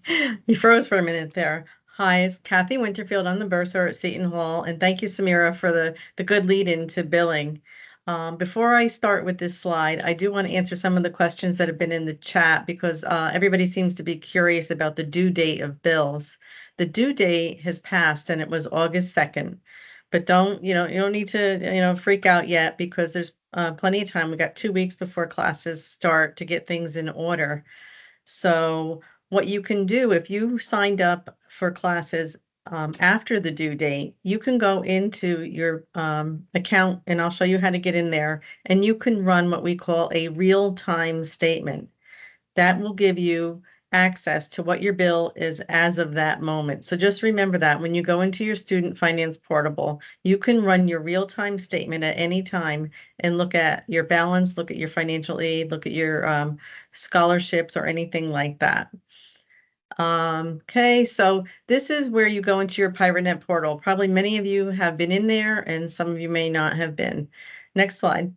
you froze for a minute there. Hi, it's Kathy Winterfield. I'm the bursar at Seton Hall, and thank you, Samira, for the good lead into billing. Before I start with this slide, I do want to answer some of the questions that have been in the chat because everybody seems to be curious about the due date of bills. The due date has passed and it was August 2nd, but you don't need to, freak out yet because there's plenty of time. We got 2 weeks before classes start to get things in order. So what you can do if you signed up for classes after the due date, you can go into your account and I'll show you how to get in there and you can run what we call a real-time statement. That will give you access to what your bill is as of that moment. So just remember that when you go into your student finance portal, you can run your real-time statement at any time and look at your balance, look at your financial aid, look at your scholarships or anything like that. Okay, so this is where you go into your PirateNet portal. Probably many of you have been in there and some of you may not have been. Next slide.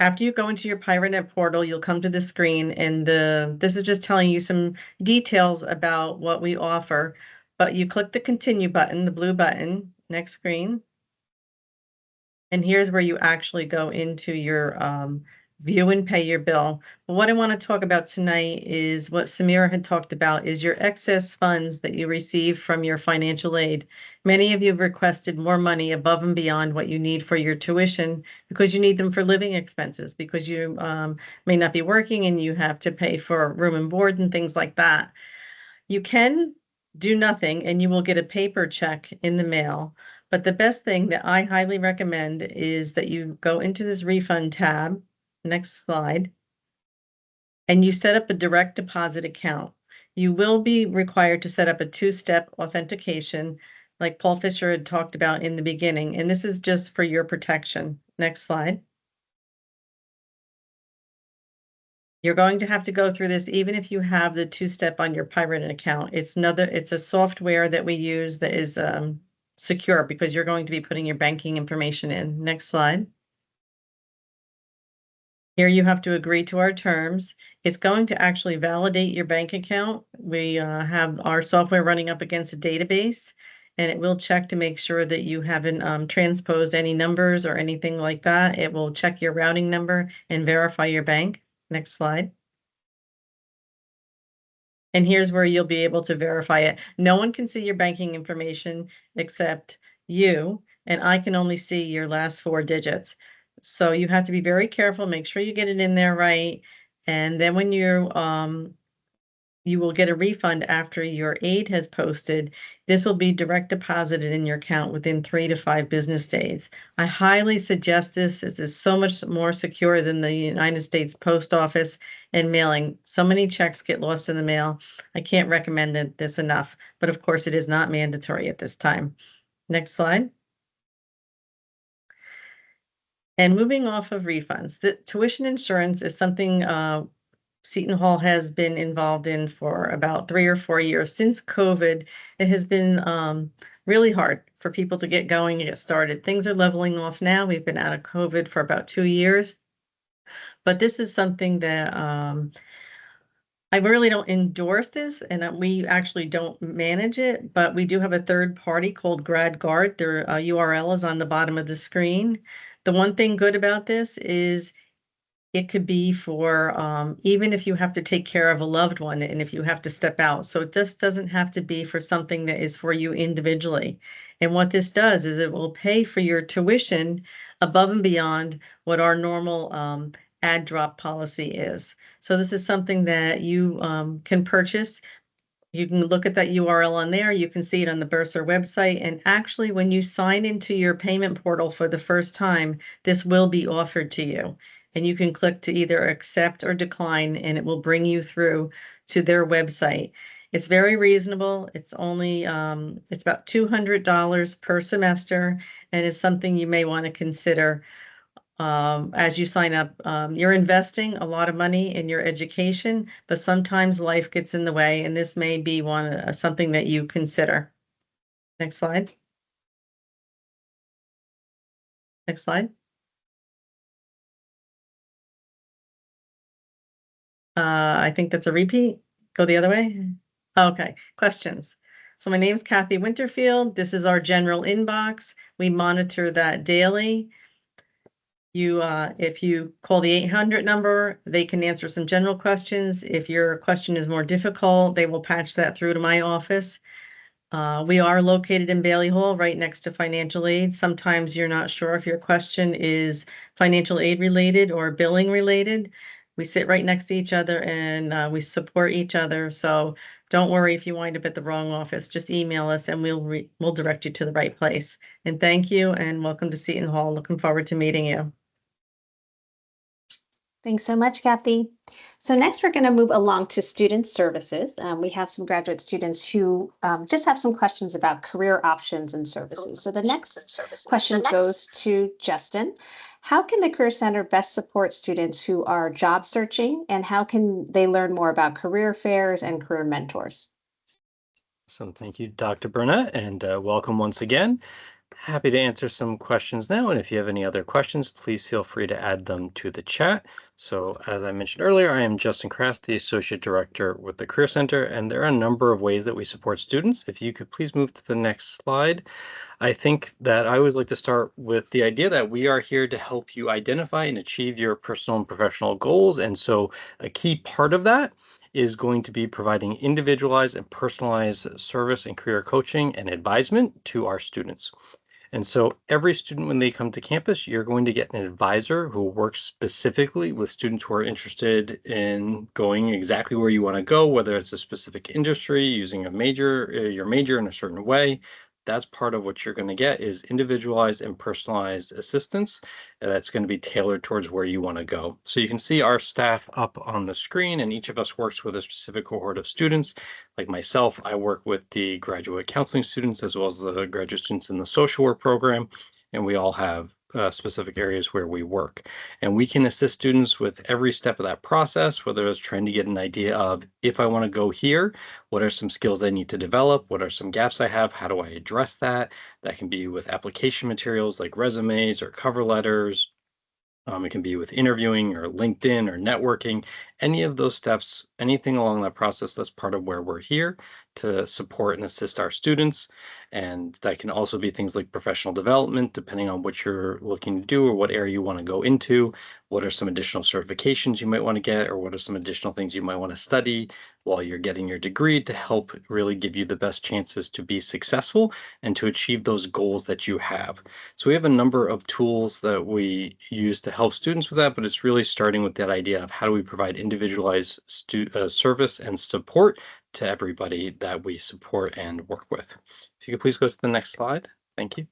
After you go into your PirateNet portal, you'll come to the screen and this is just telling you some details about what we offer. But you click the continue button, the blue button, next screen. And here's where you actually go into your view and pay your bill. But what I want to talk about tonight is what Samira had talked about is your excess funds that you receive from your financial aid. Many of you have requested more money above and beyond what you need for your tuition because you need them for living expenses, because you may not be working and you have to pay for room and board and things like that. You can do nothing and you will get a paper check in the mail. But the best thing that I highly recommend is that you go into this refund tab, next slide, and you set up a direct deposit account. You will be required to set up a two-step authentication like Paul Fisher had talked about in the beginning, and this is just for your protection. Next slide. You're going to have to go through this even if you have the two-step on your PirateNet account. It's a software that we use that is secure because you're going to be putting your banking information in. Next slide. Here you have to agree to our terms. It's going to actually validate your bank account. We have our software running up against a database, and it will check to make sure that you haven't transposed any numbers or anything like that. It will check your routing number and verify your bank. Next slide. And here's where you'll be able to verify it. No one can see your banking information except you, and I can only see your last 4 digits. So you have to be very careful, make sure you get it in there right. And then when you will get a refund after your aid has posted. This will be direct deposited in your account within 3 to 5 business days. I highly suggest this. This is so much more secure than the United States Post Office and mailing. So many checks get lost in the mail. I can't recommend this enough, but of course it is not mandatory at this time. Next slide. And moving off of refunds, the tuition insurance is something Seton Hall has been involved in for about 3 or 4 years. Since COVID, it has been really hard for people to get going and get started. Things are leveling off now. We've been out of COVID for about 2 years. But this is something that I really don't endorse this, and we actually don't manage it, but we do have a third party called GradGuard. Their URL is on the bottom of the screen. The one thing good about this is it could be for even if you have to take care of a loved one and if you have to step out. So it just doesn't have to be for something that is for you individually. And what this does is it will pay for your tuition above and beyond what our normal add drop policy is. So this is something that you can purchase. You can look at that URL on there. You can see it on the Bursar website. And actually, when you sign into your payment portal for the first time, this will be offered to you. And you can click to either accept or decline, and it will bring you through to their website. It's very reasonable. It's only, it's about $200 per semester, and it's something you may want to consider as you sign up. You're investing a lot of money in your education, but sometimes life gets in the way, and this may be something that you consider. Next slide. Next slide. I think that's a repeat. Go the other way. Okay, questions. So my name's Kathy Winterfield. This is our general inbox. We monitor that daily. If you call the 800 number, they can answer some general questions. If your question is more difficult, they will patch that through to my office. We are located in Bailey Hall, right next to financial aid. Sometimes you're not sure if your question is financial aid related or billing related. We sit right next to each other and we support each other. So don't worry if you wind up at the wrong office. Just email us and we'll direct you to the right place. And thank you and welcome to Seton Hall. Looking forward to meeting you. Thanks so much, Kathy. So next we're going to move along to student services. We have some graduate students who just have some questions about career options and services. So the next question goes to Justin. How can the Career Center best support students who are job searching, and how can they learn more about career fairs and career mentors? So thank you, Dr. Burnett, and welcome once again. Happy to answer some questions now, and if you have any other questions, please feel free to add them to the chat. So as I mentioned earlier, I am Justin Krast, the Associate Director with the Career Center, and there are a number of ways that we support students. If you could please move to the next slide. I think that I always like to start with the idea that we are here to help you identify and achieve your personal and professional goals, and so a key part of that is going to be providing individualized and personalized service and career coaching and advisement to our students. And so every student, when they come to campus, you're going to get an advisor who works specifically with students who are interested in going exactly where you want to go, whether it's a specific industry, using your major in a certain way. That's part of what you're going to get is individualized and personalized assistance that's going to be tailored towards where you want to go. So you can see our staff up on the screen, and each of us works with a specific cohort of students. Like myself, I work with the graduate counseling students as well as the graduate students in the social work program, and we all have specific areas where we work. And we can assist students with every step of that process, whether it's trying to get an idea of if I want to go here, what are some skills I need to develop, what are some gaps I have, how do I address that? That can be with application materials like resumes or cover letters. It can be with interviewing or LinkedIn or networking, any of those steps, anything along that process, that's part of where we're here to support and assist our students. And that can also be things like professional development, depending on what you're looking to do or what area you want to go into. What are some additional certifications you might want to get, or what are some additional things you might want to study while you're getting your degree to help really give you the best chances to be successful and to achieve those goals that you have. So we have a number of tools that we use to help students with that, but it's really starting with that idea of how do we provide individualized service and support to everybody that we support and work with. If you could please go to the next slide. Thank you.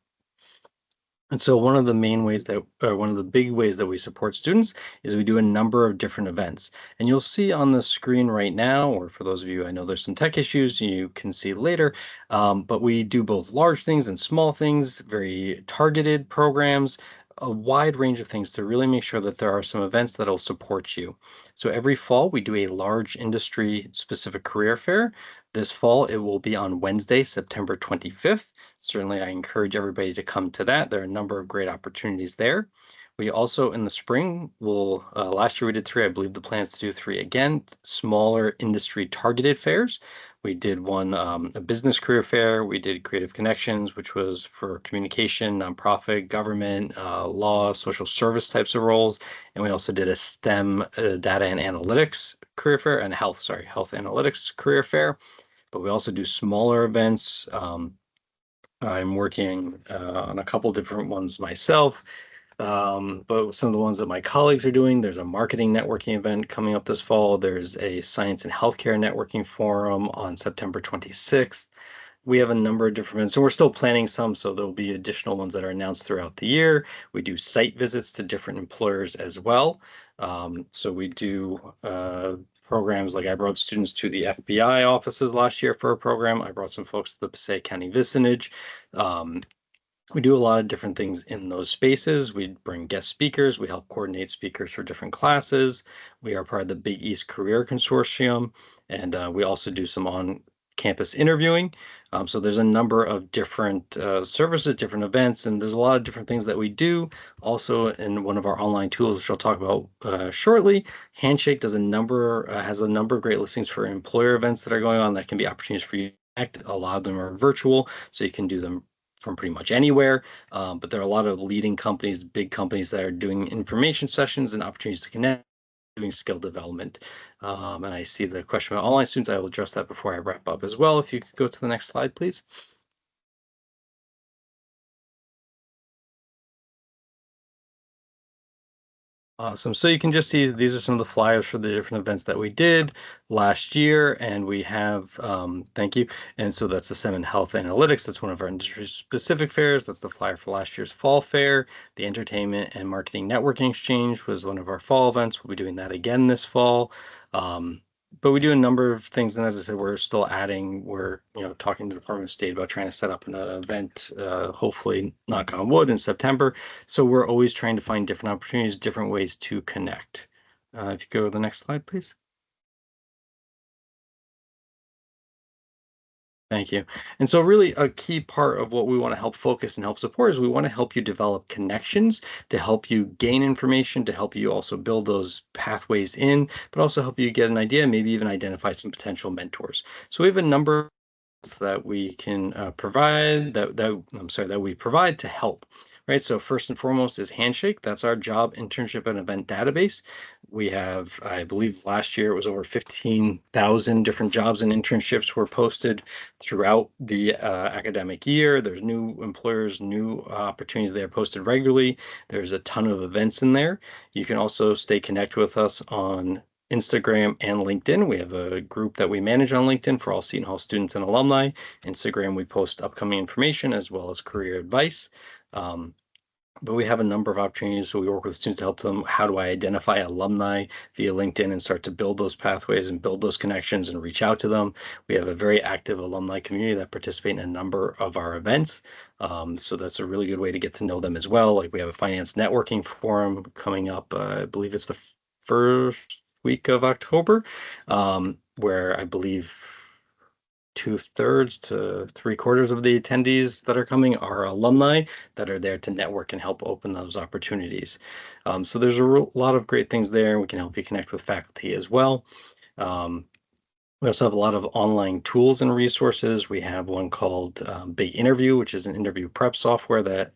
And so one of the main ways that, or one of the big ways that we support students is we do a number of different events. And you'll see on the screen right now, or for those of you, I know there's some tech issues you can see later, but we do both large things and small things, very targeted programs, a wide range of things to really make sure that there are some events that will support you. So every fall we do a large industry specific career fair. This fall it will be on Wednesday, September 25th. Certainly I encourage everybody to come to that. There are a number of great opportunities there. We also in the spring will, last year we did 3, I believe the plan is to do 3 again, smaller industry targeted fairs. We did one, a business career fair. We did Creative Connections, which was for communication, nonprofit, government, law, social service types of roles. And we also did a STEM data and analytics career fair and health analytics career fair. But we also do smaller events. I'm working on a couple different ones myself. But some of the ones that my colleagues are doing, there's a marketing networking event coming up this fall. There's a science and healthcare networking forum on September 26th. We have a number of different events, and we're still planning some, so there'll be additional ones that are announced throughout the year. We do site visits to different employers as well. So we do programs like I brought students to the FBI offices last year for a program. I brought some folks to the Passaic County Vicinage. We do a lot of different things in those spaces. We bring guest speakers. We help coordinate speakers for different classes. We are part of the Big East Career Consortium, and we also do some campus interviewing. So there's a number of different services, different events, and there's a lot of different things that we do. Also, in one of our online tools, which I'll talk about shortly, Handshake has a number of great listings for employer events that are going on that can be opportunities for you to connect. A lot of them are virtual, so you can do them from pretty much anywhere. But there are a lot of leading companies, big companies that are doing information sessions and opportunities to connect, doing skill development. And I see the question about online students. I will address that before I wrap up as well. If you could go to the next slide, please. Awesome. So you can just see these are some of the flyers for the different events that we did last year, and we have, thank you. And so that's the STEM Health Analytics. That's one of our industry-specific fairs. That's the flyer for last year's fall fair. The Entertainment and Marketing Networking Exchange was one of our fall events. We'll be doing that again this fall. But we do a number of things, and as I said, we're still adding. We're talking to the Department of State about trying to set up an event, hopefully, knock on wood, in September. So we're always trying to find different opportunities, different ways to connect. If you go to the next slide, please. Thank you. And so really a key part of what we want to help focus and help support is we want to help you develop connections, to help you gain information, to help you also build those pathways in, but also help you get an idea, maybe even identify some potential mentors. So we have a number that we can provide, that we provide to help. Right. So first and foremost is Handshake. That's our job, internship, and event database. We have, I believe last year it was over 15,000 different jobs and internships were posted throughout the academic year. There's new employers, new opportunities that are posted regularly. There's a ton of events in there. You can also stay connected with us on Instagram and LinkedIn. We have a group that we manage on LinkedIn for all Seton Hall students and alumni. Instagram, we post upcoming information as well as career advice. But we have a number of opportunities. So we work with students to help them. How do I identify alumni via LinkedIn and start to build those pathways and build those connections and reach out to them? We have a very active alumni community that participate in a number of our events. So that's a really good way to get to know them as well. Like we have a finance networking forum coming up. I believe it's the first week of October, where I believe 2/3 to 3/4 of the attendees that are coming are alumni that are there to network and help open those opportunities. So there's a lot of great things there. We can help you connect with faculty as well. We also have a lot of online tools and resources. We have one called Big Interview, which is an interview prep software that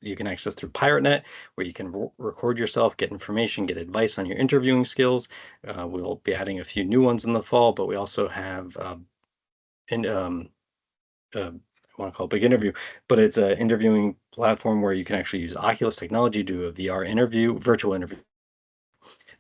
you can access through PirateNet, where you can record yourself, get information, get advice on your interviewing skills. We'll be adding a few new ones in the fall, but we also have I want to call it Big Interview, but it's an interviewing platform where you can actually use Oculus technology to do a VR interview, virtual interview.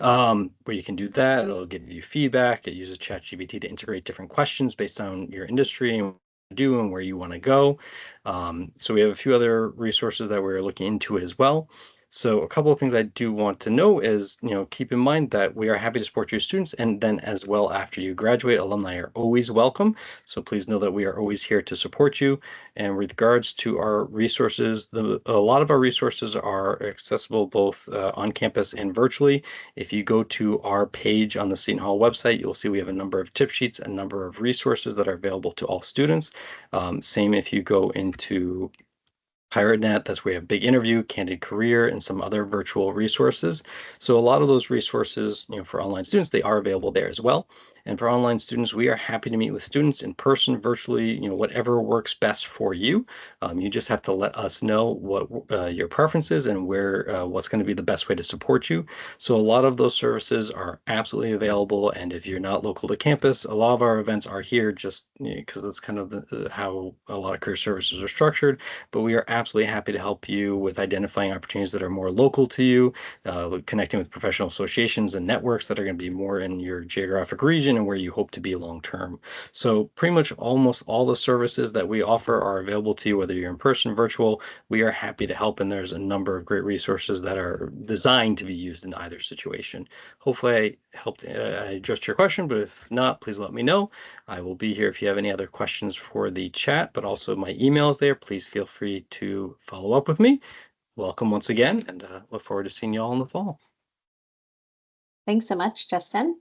Where you can do that. It'll give you feedback. It uses ChatGPT to integrate different questions based on your industry and what you do and where you want to go. So we have a few other resources that we're looking into as well. So a couple of things I do want to know is, keep in mind that we are happy to support your students, and then as well after you graduate, alumni are always welcome. So please know that we are always here to support you. And with regards to our resources, a lot of our resources are accessible both on campus and virtually. If you go to our page on the Seton Hall website, you'll see we have a number of tip sheets, a number of resources that are available to all students. Same if you go into PirateNet, that's where we have Big Interview, Candid Career, and some other virtual resources. So a lot of those resources, for online students, they are available there as well. And for online students, we are happy to meet with students in person, virtually, whatever works best for you. You just have to let us know what your preference is and what's going to be the best way to support you. So a lot of those services are absolutely available. And if you're not local to campus, a lot of our events are here just because that's kind of how a lot of career services are structured. But we are absolutely happy to help you with identifying opportunities that are more local to you, connecting with professional associations and networks that are going to be more in your geographic region and where you hope to be long term. So pretty much almost all the services that we offer are available to you, whether you're in person, virtual. We are happy to help, and there's a number of great resources that are designed to be used in either situation. Hopefully I helped address your question, but if not, please let me know. I will be here if you have any other questions for the chat, but also my email is there. Please feel free to follow up with me. Welcome once again, and look forward to seeing you all in the fall. Thanks so much, Justin.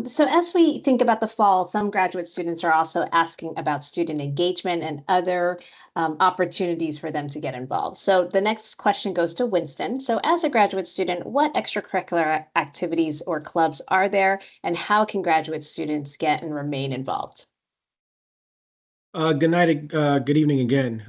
So as we think about the fall, some graduate students are also asking about student engagement and other opportunities for them to get involved. So the next question goes to Winston. So as a graduate student, what extracurricular activities or clubs are there, and how can graduate students get and remain involved? Good night, good evening again.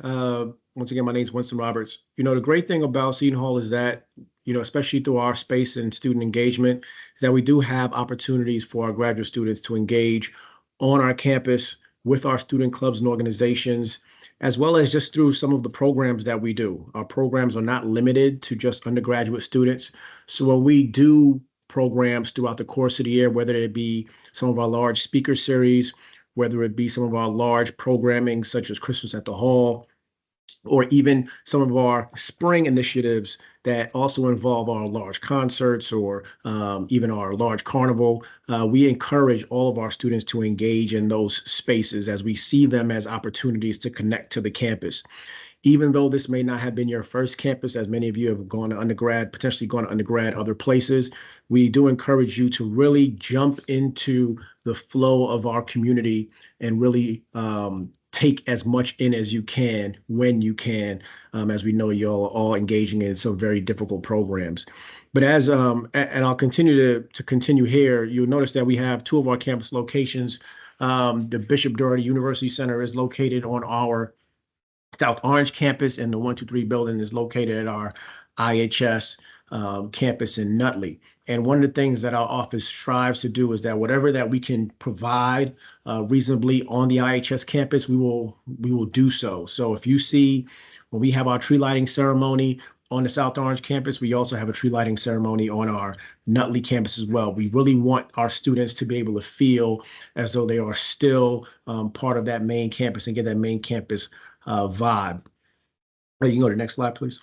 Once again, my name is Winston Roberts. The great thing about Seton Hall is that, especially through our space and student engagement, is that we do have opportunities for our graduate students to engage on our campus with our student clubs and organizations, as well as just through some of the programs that we do. Our programs are not limited to just undergraduate students. So when we do programs throughout the course of the year, whether it be some of our large speaker series, whether it be some of our large programming such as Christmas at the Hall, or even some of our spring initiatives that also involve our large concerts or even our large carnival, we encourage all of our students to engage in those spaces as we see them as opportunities to connect to the campus. Even though this may not have been your first campus, as many of you have gone to undergrad, potentially gone to undergrad other places, we do encourage you to really jump into the flow of our community and really take as much in as you can when you can, as we know you're all engaging in some very difficult programs. But and I'll continue to continue here, you'll notice that we have two of our campus locations. The Bishop Doherty University Center is located on our South Orange campus, and the 123 building is located at our IHS campus in Nutley. And one of the things that our office strives to do is that whatever that we can provide reasonably on the IHS campus, we will do so. So if you see when we have our tree lighting ceremony on the South Orange campus, we also have a tree lighting ceremony on our Nutley campus as well. We really want our students to be able to feel as though they are still part of that main campus and get that main campus vibe. You can go to the next slide, please.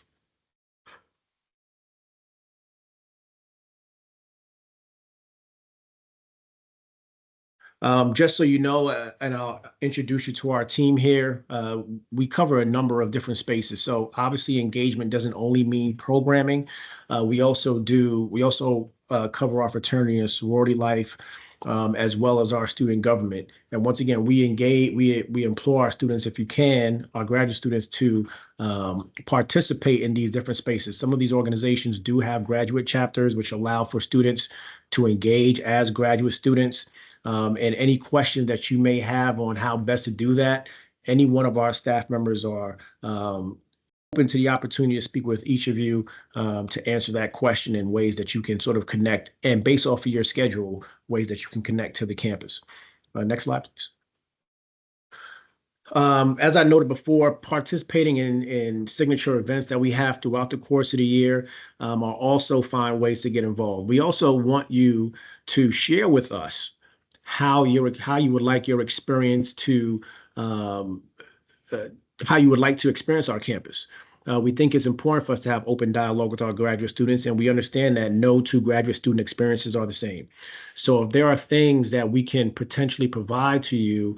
Just so you know, and I'll introduce you to our team here, we cover a number of different spaces. So obviously engagement doesn't only mean programming. We also cover our fraternity and sorority life, as well as our student government. And once again, we implore our students, if you can, our graduate students, to participate in these different spaces. Some of these organizations do have graduate chapters, which allow for students to engage as graduate students. And any questions that you may have on how best to do that, any one of our staff members are open to the opportunity to speak with each of you to answer that question in ways that you can sort of connect, and based off of your schedule, ways that you can connect to the campus. Next slide, please. As I noted before, participating in signature events that we have throughout the course of the year are also fine ways to get involved. We also want you to share with us how you would like your experience to how you would like to experience our campus. We think it's important for us to have open dialogue with our graduate students, and we understand that no two graduate student experiences are the same. So if there are things that we can potentially provide to you,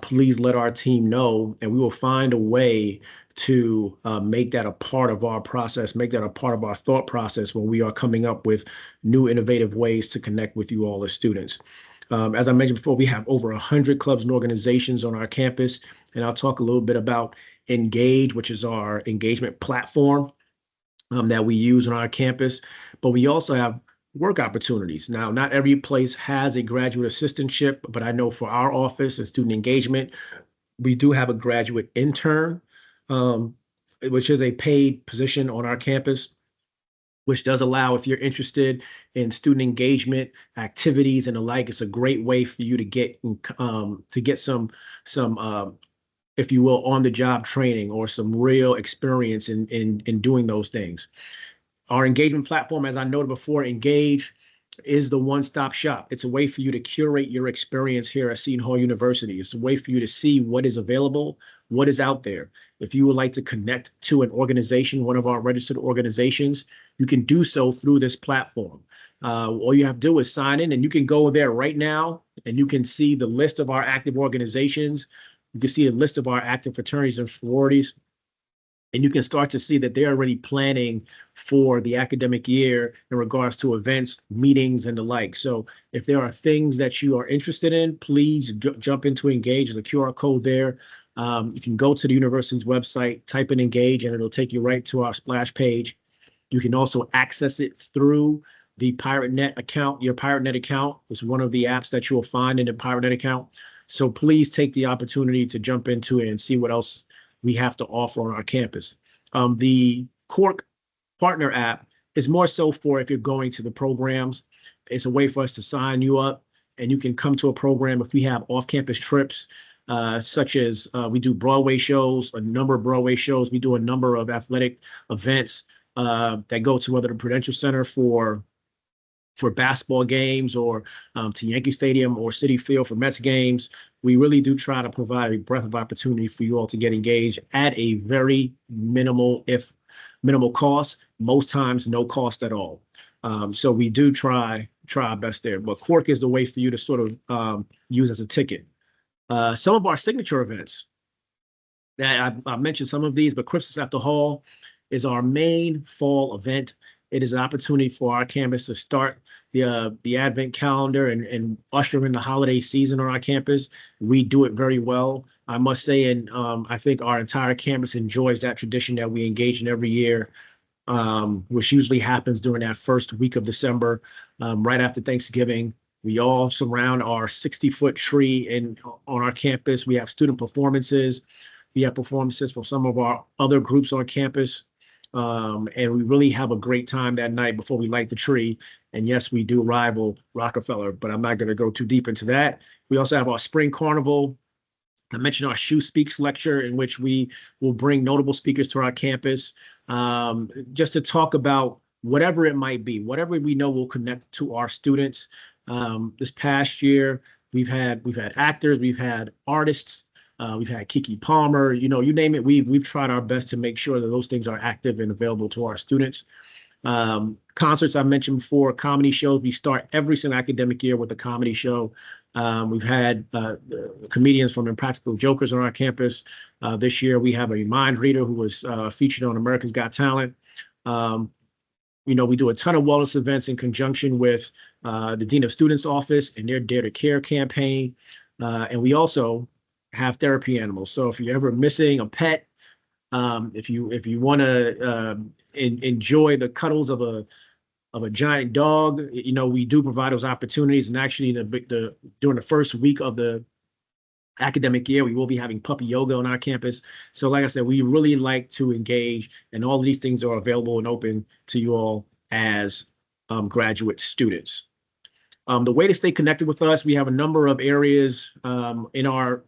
please let our team know, and we will find a way to make that a part of our process, make that a part of our thought process when we are coming up with new innovative ways to connect with you all as students. As I mentioned before, we have over 100 clubs and organizations on our campus, and I'll talk a little bit about Engage, which is our engagement platform that we use on our campus. But we also have work opportunities. Now, not every place has a graduate assistantship, but I know for our office and student engagement, we do have a graduate intern, which is a paid position on our campus, which does allow, if you're interested in student engagement activities and the like, it's a great way for you to get some if you will, on the job training or some real experience in doing those things. Our engagement platform, as I noted before, Engage is the one-stop shop. It's a way for you to curate your experience here at Seton Hall University. It's a way for you to see what is available, what is out there. If you would like to connect to an organization, one of our registered organizations, you can do so through this platform. All you have to do is sign in, and you can go there right now, and you can see the list of our active organizations. You can see a list of our active fraternities and sororities. And you can start to see that they're already planning for the academic year in regards to events, meetings, and the like. So if there are things that you are interested in, please jump into Engage. There's a QR code there. You can go to the university's website, type in Engage, and it'll take you right to our splash page. You can also access it through the PirateNet account. Your PirateNet account is one of the apps that you'll find in the PirateNet account. So please take the opportunity to jump into it and see what else we have to offer on our campus. The Cork Partner app is more so for if you're going to the programs. It's a way for us to sign you up, and you can come to a program if we have off-campus trips, such as we do Broadway shows, a number of Broadway shows. We do a number of athletic events that go to whether the Prudential Center for basketball games, or to Yankee Stadium or Citi Field for Mets games. We really do try to provide a breadth of opportunity for you all to get engaged at a very minimal cost, most times no cost at all. So we do try our best there. But Cork is the way for you to sort of use as a ticket. Some of our signature events, that I mentioned some of these, but Christmas at the Hall is our main fall event. It is an opportunity for our campus to start the Advent calendar and usher in the holiday season on our campus. We do it very well, I must say, and I think our entire campus enjoys that tradition that we engage in every year, which usually happens during that first week of December, right after Thanksgiving. We all surround our 60-foot tree on our campus. We have student performances. We have performances from some of our other groups on campus. And we really have a great time that night before we light the tree. And yes, we do rival Rockefeller, but I'm not going to go too deep into that. We also have our spring carnival. I mentioned our Shoe Speaks lecture, in which we will bring notable speakers to our campus, just to talk about whatever it might be, whatever we know will connect to our students. This past year, we've had actors, we've had artists. We've had Kiki Palmer, you name it. We've tried our best to make sure that those things are active and available to our students. Concerts I mentioned before, comedy shows. We start every single academic year with a comedy show. We've had comedians from Impractical Jokers on our campus. This year we have a mind reader who was featured on America's Got Talent. We do a ton of wellness events in conjunction with the Dean of Students office and their Dare to Care campaign. And we also have therapy animals. So if you're ever missing a pet, if you want to enjoy the cuddles of a giant dog, we do provide those opportunities. And actually, during the first week of the academic year, we will be having puppy yoga on our campus. So like I said, we really like to engage, and all of these things are available and open to you all as graduate students. The way to stay connected with us, we have a number of areas within our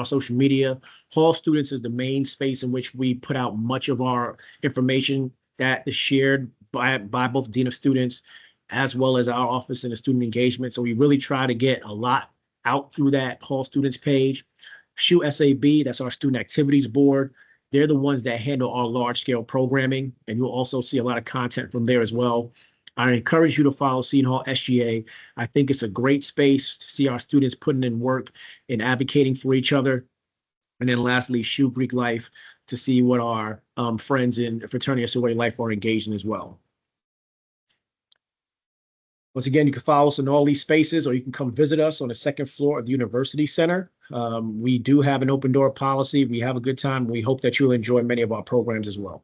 social media. Hall Students is the main space in which we put out much of our information that is shared by both Dean of Students as well as our office and the student engagement. So we really try to get a lot out through that Hall Students page. SHU SAB, that's our Student Activities Board. They're the ones that handle our large scale programming, and you'll also see a lot of content from there as well. I encourage you to follow Seton Hall SGA. I think it's a great space to see our students putting in work and advocating for each other. And then lastly, SHU Greek Life, to see what our friends in Fraternity and Sorority Life are engaged in as well. Once again, you can follow us in all these spaces, or you can come visit us on the second floor of the University Center. We do have an open door policy. We have a good time. We hope that you'll enjoy many of our programs as well.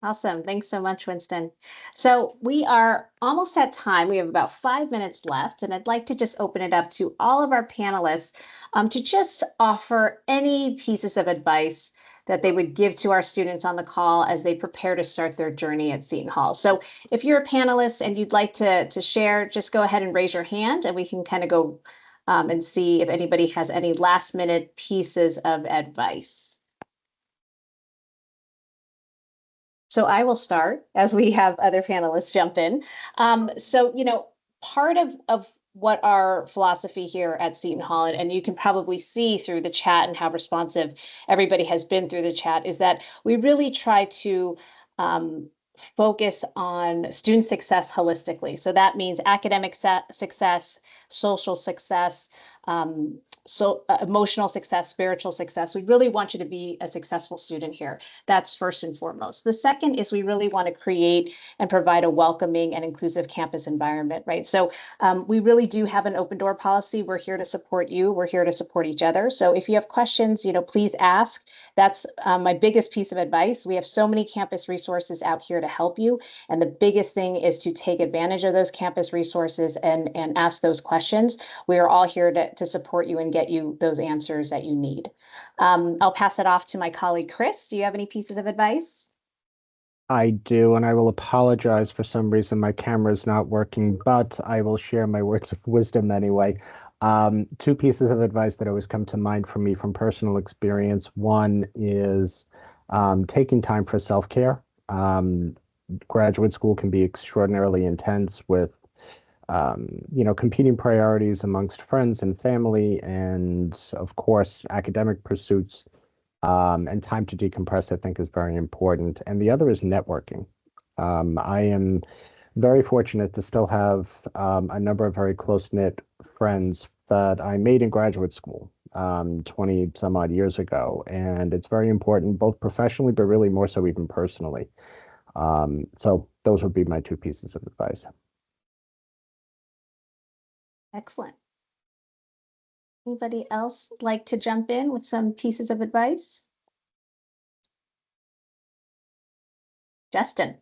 Awesome. Thanks so much, Winston. So we are almost at time. We have about 5 minutes left, and I'd like to just open it up to all of our panelists to just offer any pieces of advice that they would give to our students on the call as they prepare to start their journey at Seton Hall. So if you're a panelist and you'd like to share, just go ahead and raise your hand, and we can kind of go and see if anybody has any last minute pieces of advice. So I will start as we have other panelists jump in. Part of what our philosophy here at Seton Hall, and you can probably see through the chat and how responsive everybody has been through the chat, is that we really try to focus on student success holistically. So that means academic success, social success, emotional success, spiritual success. We really want you to be a successful student here. That's first and foremost. The second is we really want to create and provide a welcoming and inclusive campus environment, right? So we really do have an open door policy. We're here to support you. We're here to support each other. So if you have questions, please ask. That's my biggest piece of advice. We have so many campus resources out here to help you. And the biggest thing is to take advantage of those campus resources and ask those questions. We are all here to support you and get you those answers that you need. I'll pass it off to my colleague, Chris. Do you have any pieces of advice? I do, and I will apologize for some reason my camera is not working, but I will share my words of wisdom anyway. Two pieces of advice that always come to mind for me from personal experience. One is taking time for self-care. Graduate school can be extraordinarily intense with competing priorities amongst friends and family, and of course, academic pursuits. And time to decompress, I think, is very important. And the other is networking. I am very fortunate to still have a number of very close-knit friends that I made in graduate school 20 some odd years ago. And it's very important, both professionally, but really more so even personally. So those would be my two pieces of advice. Excellent. Anybody else like to jump in with some pieces of advice? Justin.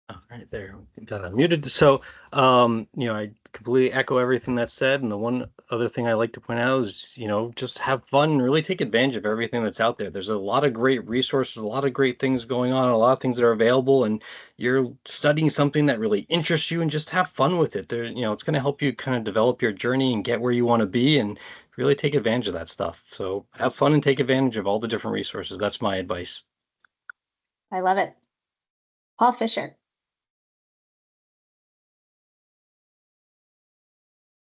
All right, there, got unmuted. So, I completely echo everything that's said. And the one other thing I like to point out is, just have fun and really take advantage of everything that's out there. There's a lot of great resources, a lot of great things going on, a lot of things that are available, and you're studying something that really interests you, and just have fun with it. It's going to help you kind of develop your journey and get where you want to be, and really take advantage of that stuff. So have fun and take advantage of all the different resources. That's my advice. I love it. Paul Fisher.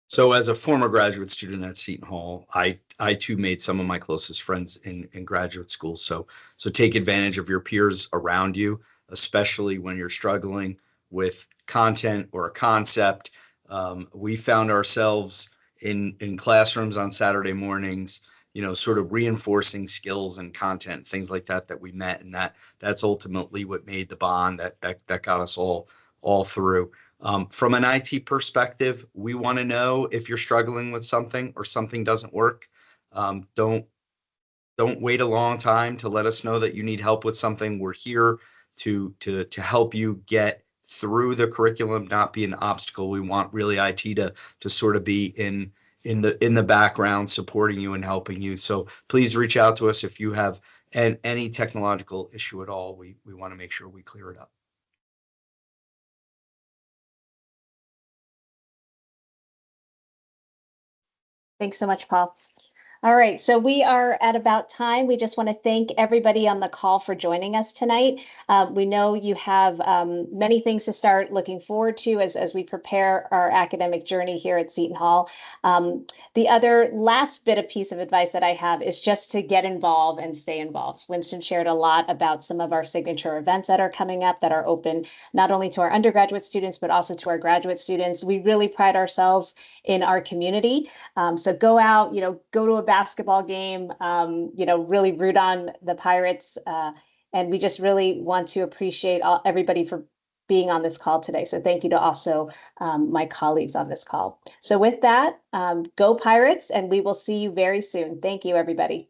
So as a former graduate student at Seton Hall, I too made some of my closest friends in graduate school. So take advantage of your peers around you, especially when you're struggling with content or a concept. We found ourselves in classrooms on Saturday mornings, sort of reinforcing skills and content, things like that we met, and that's ultimately what made the bond that got us all through. From an IT perspective, we want to know if you're struggling with something or something doesn't work. Don't wait a long time to let us know that you need help with something. We're here to help you get through the curriculum, not be an obstacle. We want really IT to sort of be in the background, supporting you and helping you. So please reach out to us if you have any technological issue at all. We want to make sure we clear it up. Thanks so much, Paul. All right, so we are at about time. We just want to thank everybody on the call for joining us tonight. We know you have many things to start looking forward to as we prepare our academic journey here at Seton Hall. The other last bit of piece of advice that I have is just to get involved and stay involved. Winston shared a lot about some of our signature events that are coming up that are open not only to our undergraduate students, but also to our graduate students. We really pride ourselves in our community. So go out, go to a basketball game, really root on the Pirates. And we just really want to appreciate everybody for being on this call today. So thank you to also my colleagues on this call. So with that, go Pirates, and we will see you very soon. Thank you, everybody.